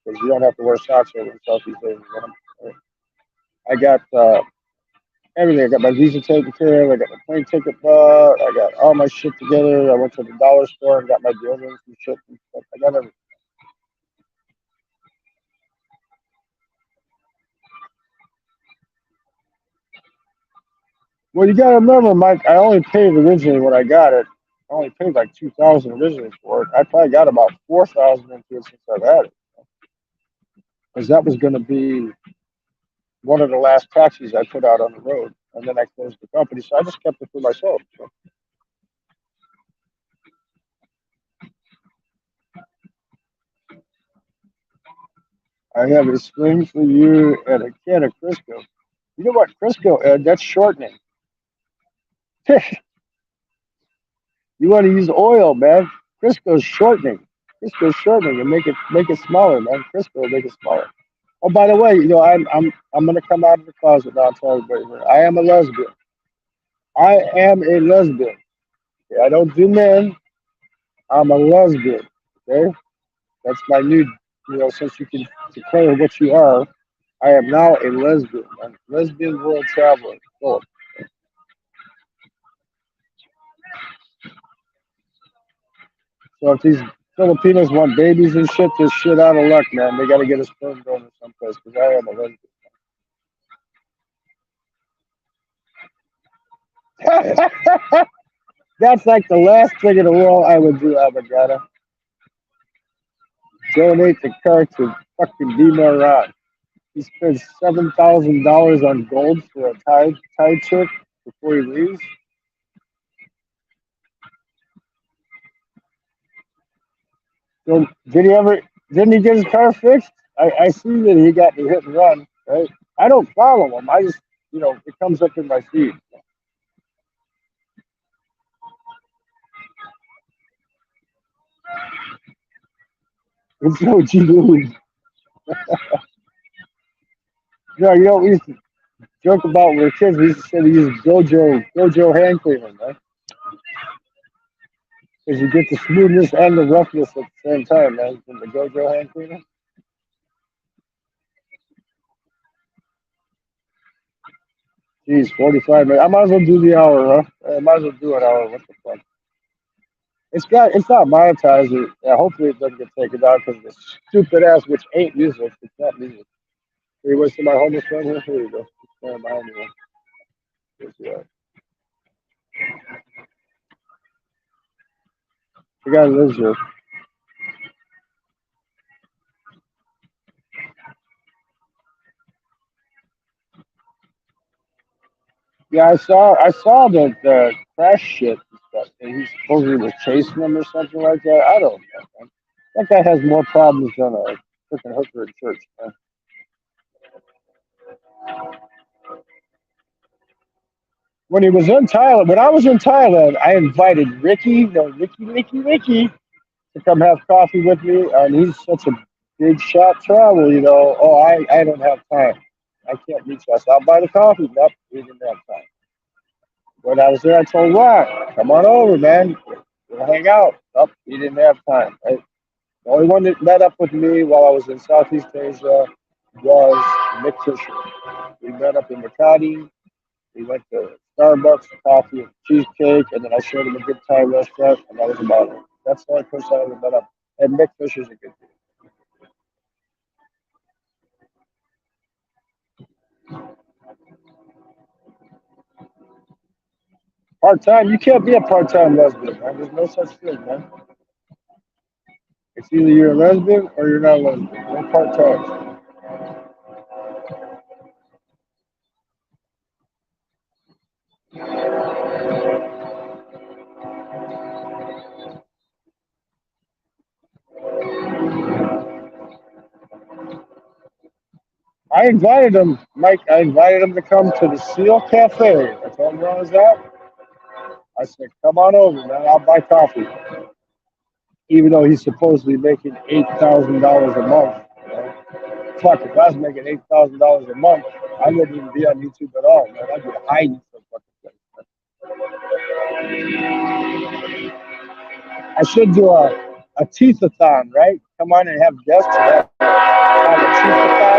because you don't have to wear socks over in Southeast Asia. I got everything. I got my visa taken care of. I got my plane ticket bought. I got all my shit together. I went to the dollar store and got my deodorants and shit and stuff. I got everything. Well, you got to remember, Mike. I only paid originally when I got it. I only paid like 2,000 originally for it. I probably got about 4,000 into it since I've had it because that was going to be one of the last taxis I put out on the road, and then I closed the company. So I just kept it for myself. So I have a sling for you and a can of Crisco. You know what, Crisco, Ed? That's shortening. You want to use oil, man. Crisco's shortening. Crisco's shortening and make it smaller, man. Crisco will make it smaller. Oh, by the way, I'm gonna come out of the closet now and tell everybody. I am a lesbian. I am a lesbian. Okay? I don't do men. I'm a lesbian. Okay, that's my new. Since you can declare what you are, I am now a lesbian. I'm a lesbian world traveler. Oh, so if these Filipinos want babies and shit, this shit out of luck, man. They got to get a sperm donor someplace because I am a lesbian. That's like the last thing in the world I would do, Abagada. Donate the car to fucking D-Moran. He spends $7,000 on gold for a Thai chick before he leaves. So did he ever? Didn't he get his car fixed? I see that he got the hit and run. Right. I don't follow him. I just it comes up in my feed. It's no G. Louis. No, we used to Joke about when kids, we used to say we use Gojo hand cleaner, man. Because you get the smoothness and the roughness at the same time, man, from the Gojo hand cleaner. Geez, 45 minutes. I might as well do the hour, huh? I might as well do an hour. What the fuck? It's not monetized. Hopefully it doesn't get taken down because the stupid ass, which ain't music. It's not music. Are you wasting my homeless friend here? Here you go. Behind me. Yeah. The guy lives here. Yeah, I saw the crash shit and stuff. And he supposedly was chasing them or something like that. I don't know, man. That guy has more problems than a freaking hooker in church, man. When he was in Thailand, when I was in Thailand, I invited Ricky, to come have coffee with me, and he's such a big shot travel, you know. Oh, I don't have time. I can't reach us. I'll buy the coffee. Nope, he didn't have time. When I was there, I told Ron, come on over, man. We'll hang out. Nope, he didn't have time. Right? The only one that met up with me while I was in Southeast Asia was Nick Fisher. We met up in Makati. We went to Starbucks, coffee, and cheesecake, and then I showed him a good Thai restaurant, and that was about it. That's the only person I ever met up. And Nick Fisher's a good dude. Part time, you can't be a part time lesbian, man. There's no such thing, man. It's either you're a lesbian or you're not a lesbian. No part time. I invited him, Mike. I invited him to come to the Seal Cafe. I told him where I was at. I said, "Come on over, man. I'll buy coffee." Even though he's supposedly making $8,000 a month. You know? Fuck, if I was making $8,000 a month, I wouldn't even be on YouTube at all, man. I'd be hiding some fucking place. I should do a teethathon, right? Come on and have guests and have a teethathon.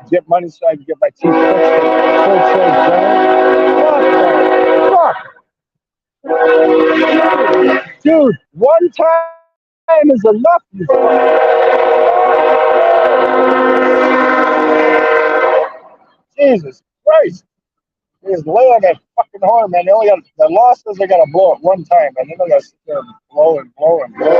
Get money so I can get my teeth fixed at full trade Fuck. Dude, one time is enough. Jesus Christ. They just lay on that fucking horn, man. They only got the law says they gotta blow it one time, and then they gotta sit there and blow and blow and blow.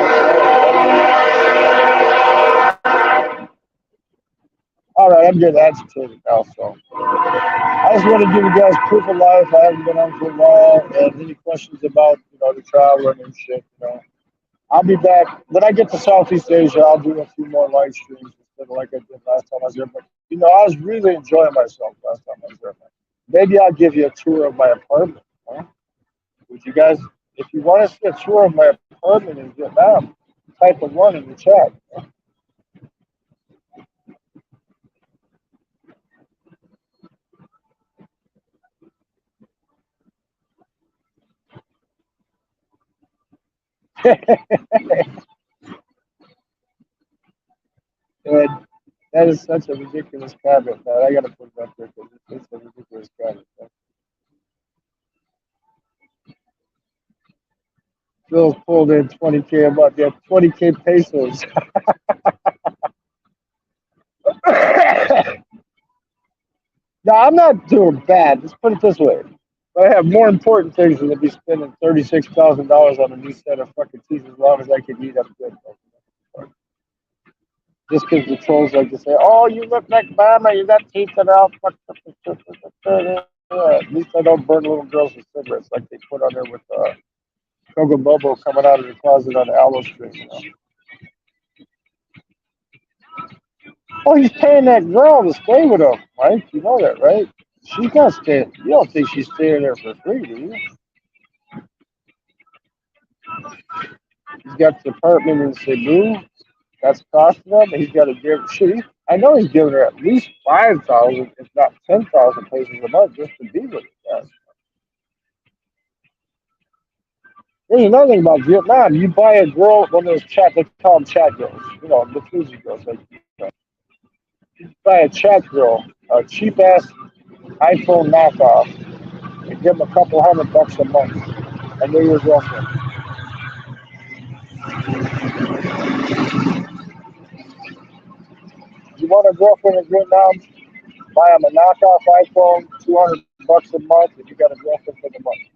All right, I'm getting agitated now, so I just want to give you guys proof of life. I haven't been on for a while, and any questions about the traveling and shit, I'll be back when I get to Southeast Asia. I'll do a few more live streams instead of like I did last time I was there. But I was really enjoying myself last time I was there. Maybe I'll give you a tour of my apartment. Huh? Would you guys, if you want to see a tour of my apartment in Vietnam, type a one in the chat. And that is such a ridiculous comment, man. I gotta put it up there because it's a ridiculous comment. Man. Phil's pulled in 20K a month. Yeah, 20K pesos. No, I'm not doing bad. Let's put it this way. I have more important things than to be spending $36,000 on a new set of fucking teeth as long as I can eat. I'm good. Just because the trolls like to say, "Oh, you look like Mama, you got teeth that out." At least I don't burn little girls with cigarettes like they put on there with Coco Bobo coming out of the closet on the aloe string. Oh, he's paying that girl to stay with him, Mike. You know that, right? She's not staying. You don't think she's staying there for free, do you? He's got the apartment in Cebu. That's costing him. He's got to give. Shit, I know he's giving her at least 5,000, if not 10,000 pesos a month just to be with her. There's another thing about Vietnam. You buy a girl, one of those chat, they call them chat girls, the Fuji girls. Like, you buy a chat girl, a cheap ass iPhone knockoff, and give them a couple $100 a month, and they're your girlfriend. You want a girlfriend in Vietnam? Buy them a knockoff iPhone, $200 a month, and you got a girlfriend for the month.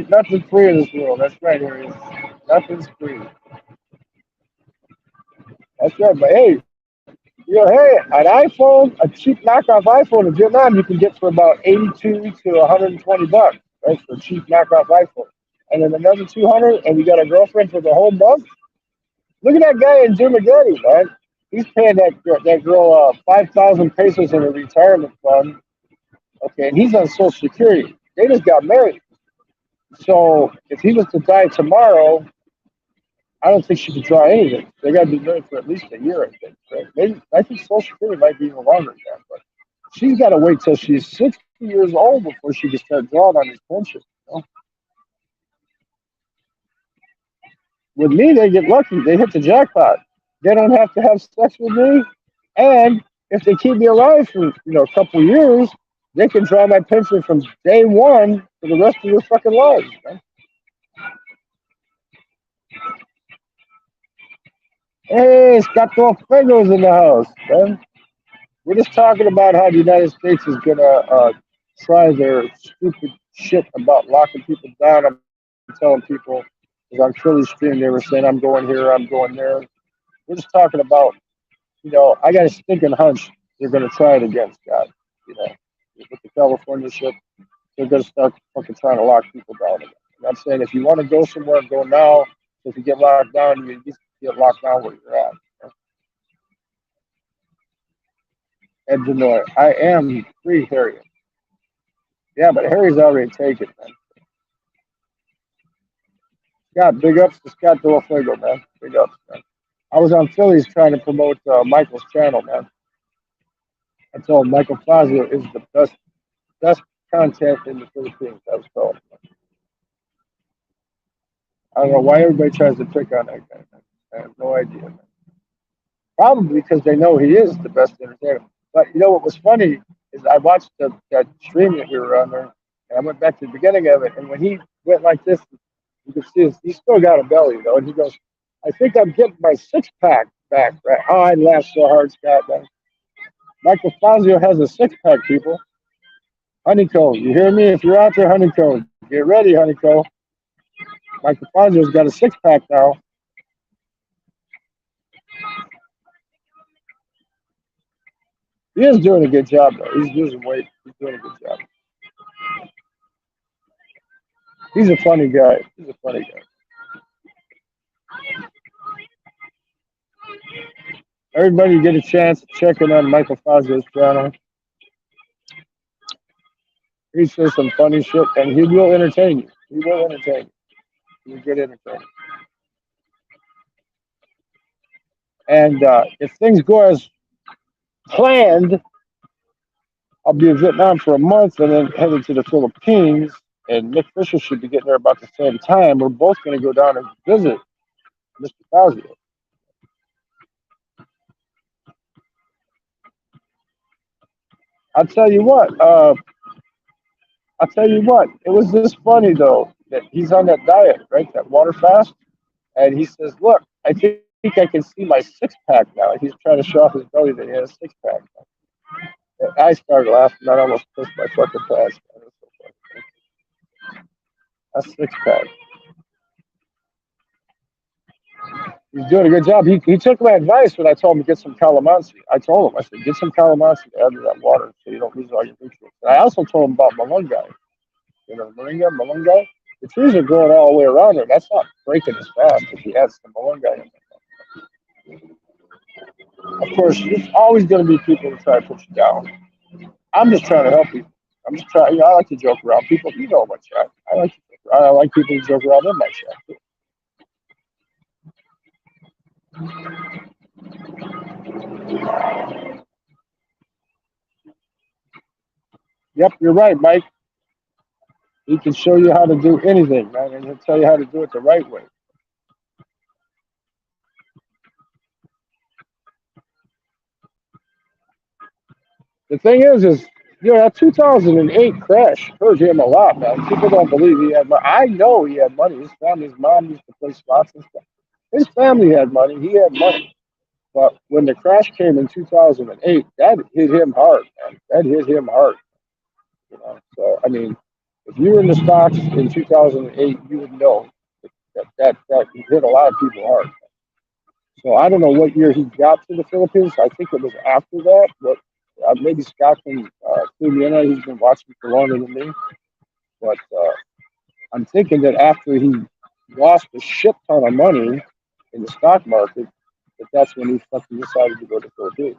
Nothing free in this world. That's right, Harry. Nothing's free. That's right. But hey, hey, an iPhone, a cheap knockoff iPhone in Vietnam, you can get for about 82 to 120 bucks, right? For a cheap knockoff iPhone, and then another 200, and you got a girlfriend for the whole month. Look at that guy in Jim McGetty, man. He's paying that girl 5,000 pesos in a retirement fund. Okay, and he's on Social Security. They just got married. So if he was to die tomorrow, I don't think she could draw anything. They got to be married for at least a year, I think. Right? Maybe I think Social Security might be even longer than that. But she's got to wait till she's 60 years old before she can start drawing on his pension. With me, they get lucky. They hit the jackpot. They don't have to have sex with me, and if they keep me alive for a couple of years, they can draw my pension from day one for the rest of their fucking lives. Hey, Scott Fuego's in the house, man. We're just talking about how the United States is gonna try their stupid shit about locking people down. I'm telling people, because on Philly stream they were saying I'm going here, I'm going there. We're just talking about, I got a stinking hunch they're gonna try it again, Scott. With the California shit, they're gonna start fucking trying to lock people down again. And I'm saying if you want to go somewhere, go now. If you get locked down, you just get locked down where you're at. Ed Denoy, I am free, Harry. Yeah, but Harry's already taken, man. Scott, big ups to Scott Delafuego, man. Big ups, man. I was on Phillies trying to promote Michael's channel, man. I told him Michael Fazio is the best content in the Philippines. I was told. I don't know why everybody tries to pick on that guy, man. I have no idea, man. Probably because they know he is the best entertainer. But what was funny is I watched that stream that we were on there, and I went back to the beginning of it, and when he went like this, you could see he's still got a belly, though, and he goes, I think I'm getting my six-pack back, right? Oh, I laughed so hard, Scott, man. Michael Fazio has a six-pack, people. Honeycomb, you hear me? If you're out there, Honeycomb, get ready, Honeycomb. Michael Fazio's got a six-pack now. He is doing a good job, though. He's losing weight. He's doing a good job. He's a funny guy. He's a funny guy. Everybody get a chance to check in on Michael Fazio's channel. He says some funny shit, and he will entertain you. He will entertain you. He'll get entertaining. And if things go as planned, I'll be in Vietnam for a month and then headed to the Philippines. And Nick Fisher should be getting there about the same time. We're both going to go down and visit Mr. Fazio. I'll tell you what. It was just funny though that he's on that diet, right? That water fast, and he says, "Look, I think I can see my six-pack now." He's trying to show off his belly that he has a six-pack. I started laughing. I almost pushed my fucking pants. A six-pack. He's doing a good job. He took my advice when I told him to get some calamansi. I told him, I said, get some calamansi to add to that water so you don't lose all your nutrients. And I also told him about malunggay. Malunggay. The trees are growing all the way around there. That's not breaking as fast if he adds some malunggay in there. Of course, there's always going to be people who try to put you down. I'm just trying to help people. I'm just trying. I like to joke around. People, you know my chat. I like to joke around. I like people to joke around in my chat. Yep, you're right, Mike. He can show you how to do anything, man, and he'll tell you how to do it the right way. The thing is, that 2008 crash hurt him a lot, man. People don't believe he had money. I know he had money. His family, his mom used to play slots and stuff. His family had money. He had money. But when the crash came in 2008, that hit him hard, man. That hit him hard. So I mean, if you were in the stocks in 2008, you would know that hit a lot of people hard. So I don't know what year he got to the Philippines. I think it was after that, but maybe Scott can clue me in. He's been watching for longer than me, but I'm thinking that after he lost a shit ton of money in the stock market, that's when he fucking decided to go to the Philippines.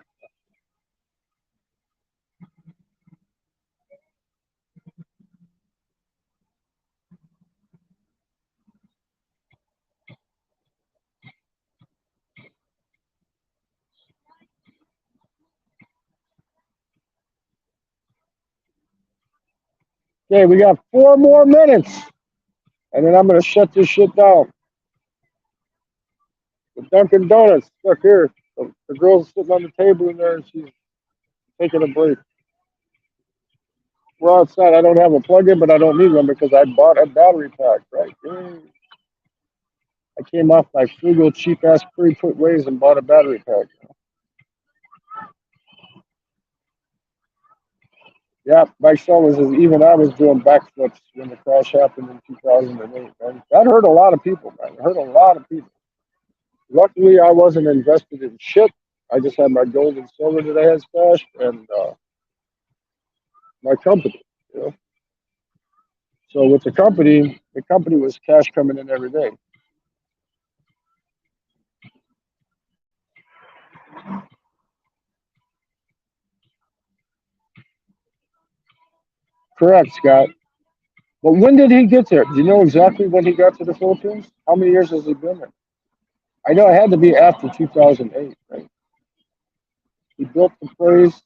Okay, we got 4 more minutes, and then I'm gonna shut this shit down. The Dunkin' Donuts, look here. The girl's sitting on the table in there, and she's taking a break. We're outside. I don't have a plug-in, but I don't need one because I bought a battery pack, right? I came off my frugal, cheap-ass pre-put ways and bought a battery pack. Yeah, Mike Sellers is even I was doing backflips when the crash happened in 2008. Man. That hurt a lot of people, man. It hurt a lot of people. Luckily, I wasn't invested in shit. I just had my gold and silver that I had stashed and my company. You know? So with the company was cash coming in every day. Correct, Scott. But when did he get there? Do you know exactly when he got to the Philippines? How many years has he been there? I know it had to be after 2008, right? He built the place.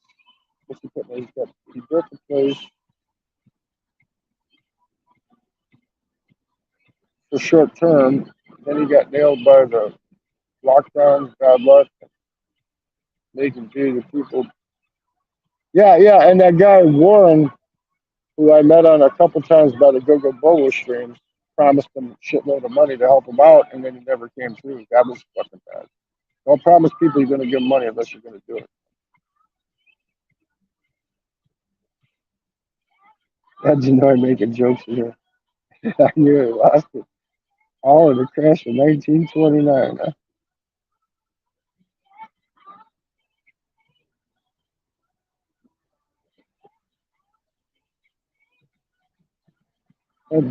What's he put? He built the place for short term. Then he got nailed by the lockdowns, bad luck, making G the people. Yeah, yeah, and that guy Warren, who I met on a couple times by the Go-Go Bowl streams, promised him a shitload of money to help him out, and then he never came through. That was fucking bad. Don't promise people you're going to give money unless you're going to do it. That's annoying making jokes here. I nearly lost it. All in the crash of 1929. Huh? Ed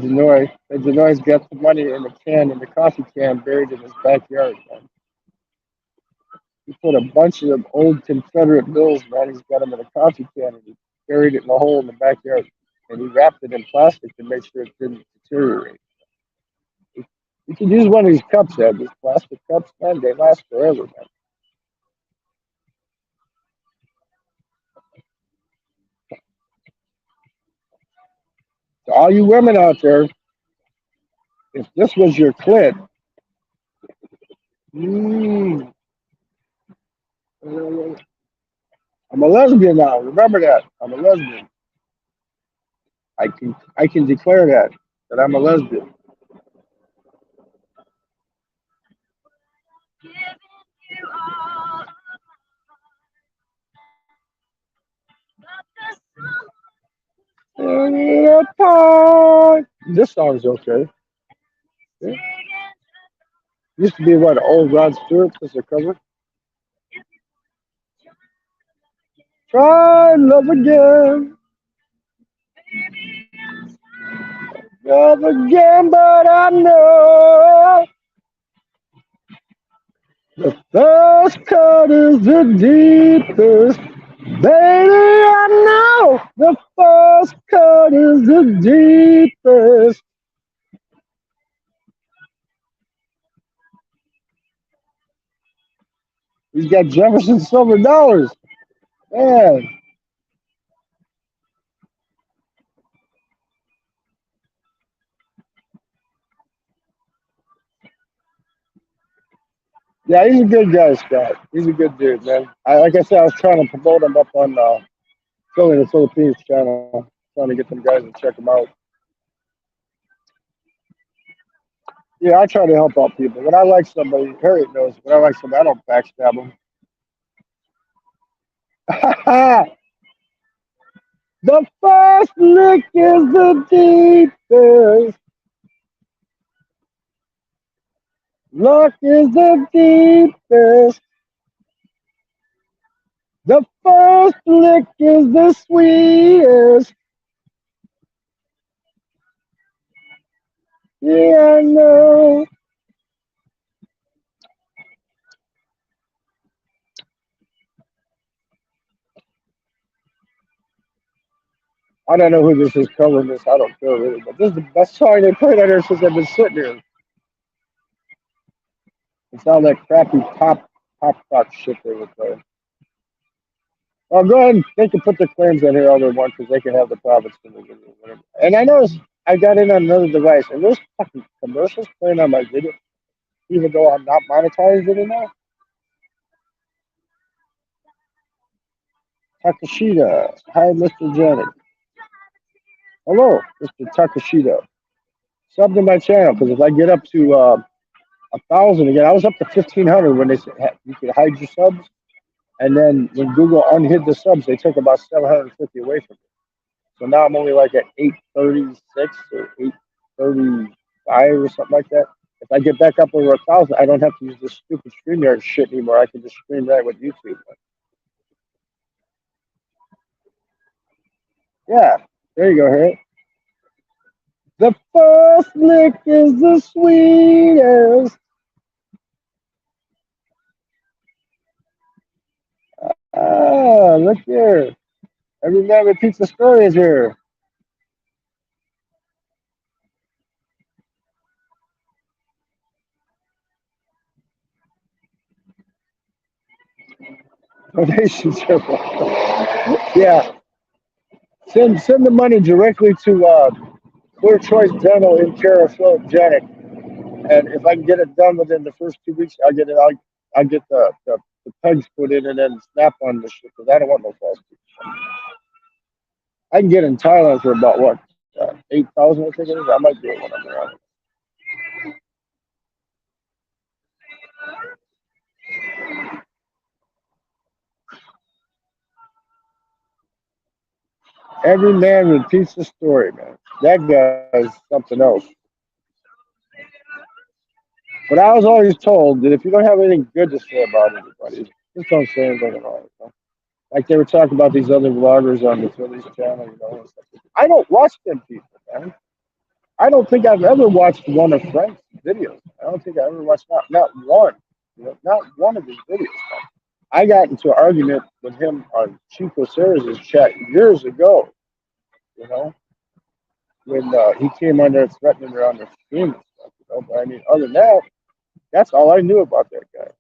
Denoy's got the money in the can, in the coffee can, buried in his backyard, man. He put a bunch of old Confederate bills, man. He's got them in a coffee can, and he buried it in a hole in the backyard. And he wrapped it in plastic to make sure it didn't deteriorate. You can use one of these cups, Ed. These plastic cups, man, they last forever, man. To all you women out there, if this was your clit, mm, I'm a lesbian now. Remember that. I'm a lesbian. I can declare that I'm a lesbian. This song's okay. Yeah. Used to be what old Rod Stewart was a cover. Try love again, love again, but I know the first cut is the deepest. Baby, I know the first cut is the deepest. He's got Jefferson silver dollars. Man, yeah, he's a good guy, Scott. He's a good dude, man. Like I said, I was trying to promote him up on Philly in the Philippines channel, trying to get them guys to check him out. Yeah, I try to help out people. When I like somebody, Harriet knows, when I like somebody, I don't backstab them. The first lick is the deepest. Luck is the deepest. The first lick is the sweetest. Yeah, I know. I don't know who this is covering this. I don't care really, but this is the best song they played on here since I've been sitting here. It's all that crappy pop rock shit they were playing. Oh, go ahead and they can put their claims on here all they want because they can have the profits from the video. Whatever. And I noticed I got in on another device and there's fucking commercials playing on my video, even though I'm not monetized anymore. Takashita. Hi, Mr. Janet. Hello, Mr. Takashita. Sub to my channel because if I get up to 1,000 again, I was up to 1,500 when they said you could hide your subs. And then when Google unhid the subs, they took about 750 away from me. So now I'm only like at 836 or 835 or something like that. If I get back up over 1,000, I don't have to use this stupid StreamYard shit anymore. I can just stream right with YouTube. Yeah, there you go, Harriet. The first lick is the sweetest. Ah, look here. Every man repeats the story is here. Donations are yeah. Send the money directly to Clear Choice Dental in care of Philogenic. And if I can get it done within the first 2 weeks, I'll get it. I'll get the pegs put in and then snap on the shit because I don't want no false teeth. I can get in Thailand for about what 8,000. I think it is. I might do it when I'm around. Every man repeats the story, man. That guy's something else. But I was always told that if you don't have anything good to say about anybody, just don't say anything at all. You know? Like they were talking about these other vloggers on the Phillies channel, you know. I don't watch them people, man. I don't think I've ever watched one of Frank's videos. I don't think I ever watched not one. You know, not one of his videos. Man. I got into an argument with him on Chico Serra's chat years ago. You know, when he came on there threatening her on the stream and stuff. You know, but I mean, other than that, that's all I knew about that guy.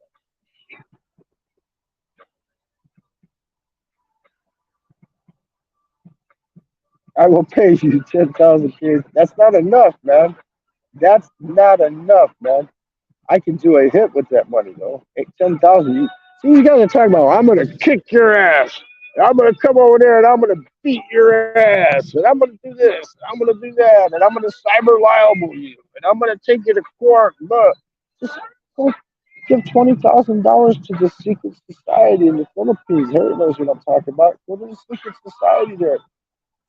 I will pay you 10,000 kids. That's not enough, man. That's not enough, man. I can do a hit with that money, though. 10,000. See, you guys are talking about, I'm going to kick your ass. I'm going to come over there and I'm going to beat your ass. And I'm going to do this. And I'm going to do that. And I'm going to cyber libel you. And I'm going to take you to court. Look, just go give $20,000 to the secret society in the Philippines. Harry knows what I'm talking about. Go to the secret society there.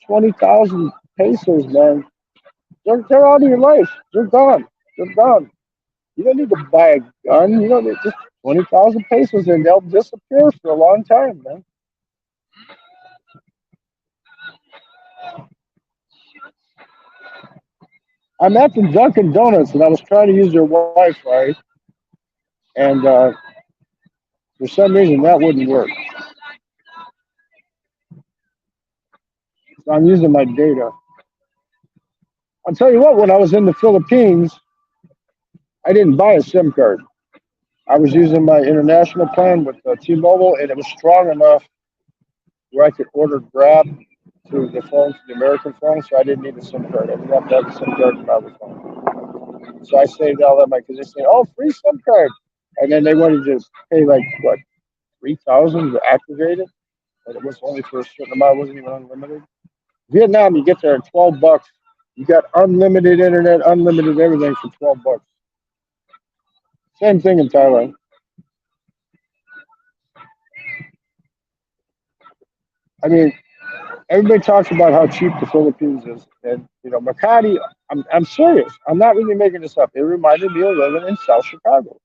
20,000 pesos, man. They're out of your life. They're gone. They're gone. You don't need to buy a gun. You don't need just 20,000 pesos and they'll disappear for a long time, man. I'm at the Dunkin' Donuts and I was trying to use their Wi-Fi, and for some reason that wouldn't work. So I'm using my data. I'll tell you what, when I was in the Philippines, I didn't buy a SIM card. I was using my international plan with T-Mobile, and it was strong enough where I could order Grab through the phone, to the American phone, so I didn't need a SIM card. I didn't have to have a SIM card in my other phone. So I saved all that money because they say, "Oh, free SIM card," and then they wanted to pay like what 3,000 to activate it, and it was only for a certain amount. It wasn't even unlimited. Vietnam, you get there at $12. You got unlimited internet, unlimited everything for $12. Same thing in Thailand. I mean, everybody talks about how cheap the Philippines is, and Makati. I'm serious. I'm not really making this up. It reminded me of living in South Chicago,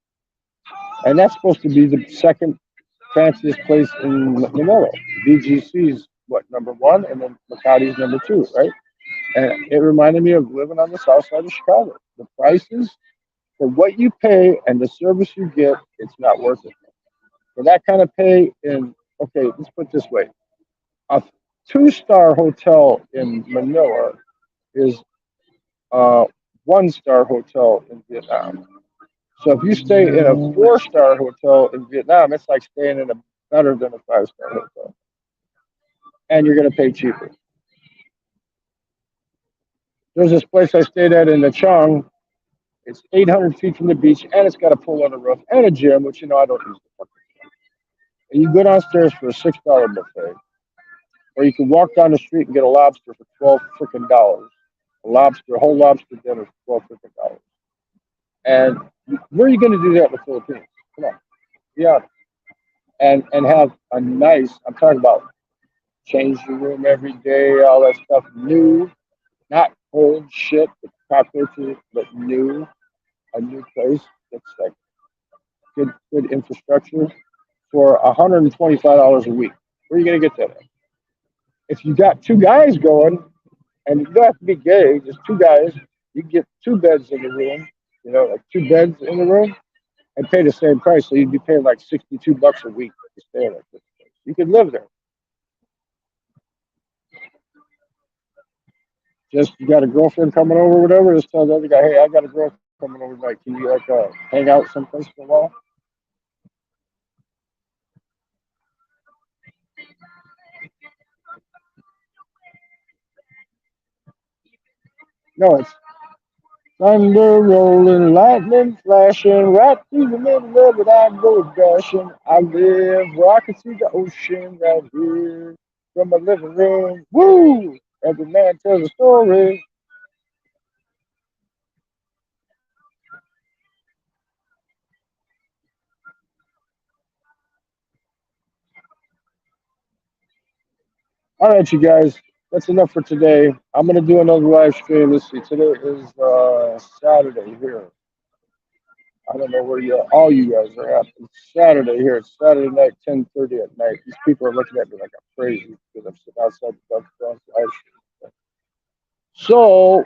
and that's supposed to be the second fanciest place in Manila. VGC's what number 1, and then Makati's number 2, right? And it reminded me of living on the south side of Chicago. The prices for what you pay and the service you get, it's not worth it. For that kind of pay, okay, let's put it this way: a 2-star hotel in Manila is a 1-star hotel in Vietnam. So if you stay in a 4-star hotel in Vietnam, it's like staying in a better than a 5-star hotel, and you're going to pay cheaper. There's this place I stayed at in the Chong. It's 800 feet from the beach, and it's got a pool on the roof and a gym, which I don't use the fucking gym. And you go downstairs for a $6 buffet, or you can walk down the street and get a lobster for 12 freaking dollars. A whole lobster dinner for 12 freaking dollars. And where are you going to do that in the Philippines? Come on, yeah, and have a nice. I'm talking about change your room every day, all that stuff new, not old shit with cockroaches, but new, a new place that's like good infrastructure for $125 a week. Where are you going to get that at? If you got 2 guys going, and you don't have to be gay, just 2 guys, you can get 2 beds in the room, like 2 beds in the room, and pay the same price. So you'd be paying like $62 a week to stay like this. You could live there. Just you got a girlfriend coming over, whatever. Just tell the other guy, hey, I got a girlfriend coming over tonight. Can you hang out someplace for a while? No, it's thunder rolling, lightning flashing, right through the middle of it. I go dashing. I live where I can see the ocean right here from my living room. Woo! Every man tells a story. All right, you guys. That's enough for today. I'm gonna do another live stream. Let's see. Today is Saturday here. I don't know where all you guys are at. It's Saturday here. It's Saturday night, 10:30 at night. These people are looking at me like I'm crazy because I'm sitting outside the Dunkin' Donuts live stream. So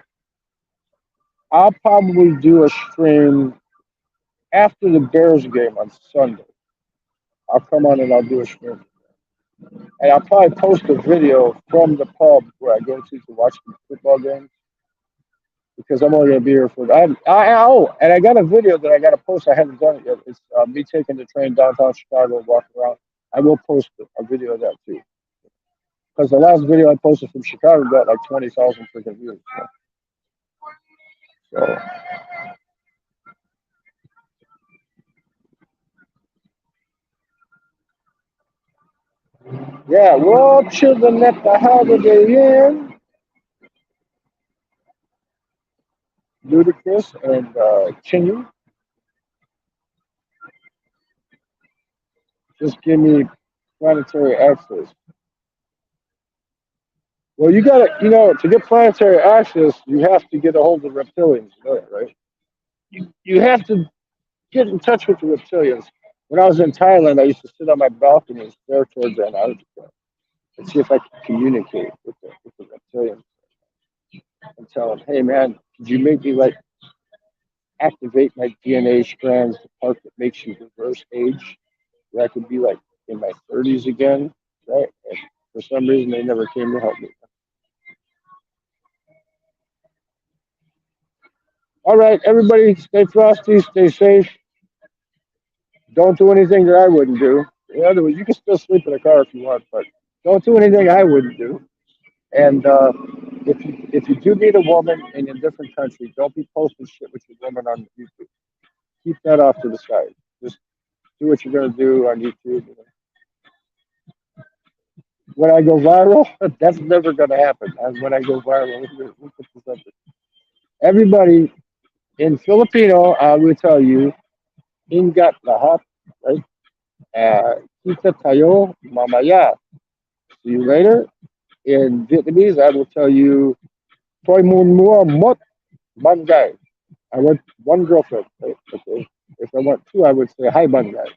I'll probably do a stream after the Bears game on Sunday. I'll come on and I'll do a stream. And I'll probably post a video from the pub where I go to watch the football game because I'm only gonna be here for. And I got a video that I got to post. I haven't done it yet. It's me taking the train downtown Chicago and walking around. I will post a video of that too because the last video I posted from Chicago got like 20,000 freaking views. So yeah, we're all children at the Holiday Inn. Ludacris and Chingy. Just give me planetary access. Well, you gotta, to get planetary access, you have to get a hold of reptilians. You know that, right? You have to get in touch with the reptilians. When I was in Thailand, I used to sit on my balcony and stare towards Antarctica and see if I could communicate with the reptilians and tell them, hey man, could you make me like activate my DNA strands, the part that makes you reverse age, where I could be like in my 30s again, right? And for some reason, they never came to help me. All right, everybody, stay frosty, stay safe. Don't do anything that I wouldn't do. In other words, you can still sleep in a car if you want, but don't do anything I wouldn't do. And if you do meet a woman in a different country, don't be posting shit with your woman on YouTube. Keep that off to the side. Just do what you're gonna do on YouTube. When I go viral, that's never gonna happen. When I go viral, we'll put this up. Everybody in Filipino, I will tell you, ingat lahat, right? Kita tayo mamaya. See you later. In Vietnamese, I will tell you, Toi mun mua mot bangay. I want one girlfriend. Right? Okay. If I want two, I would say hi bangay.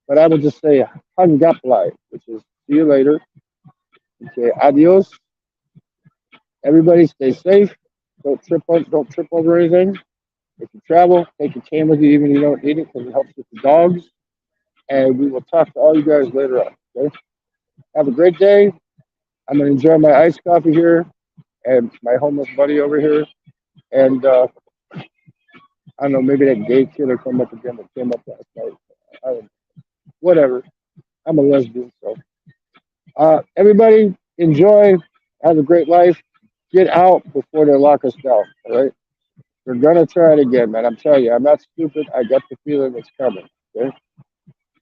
But I would just say hangaplay, which is see you later. Okay, adios. Everybody stay safe. Don't trip over anything. If you travel, take your camera with you even if you don't need it because it helps with the dogs. And we will talk to all you guys later on. Okay? Have a great day. I'm gonna enjoy my iced coffee here and my homeless buddy over here. And I don't know, maybe that gay kid will come up again that came up last night. I don't, whatever. I'm a lesbian, so everybody enjoy. Have a great life. Get out before they lock us down. All right. We're gonna try it again, man. I'm telling you, I'm not stupid. I got the feeling it's coming. Okay.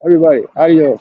Everybody, adios.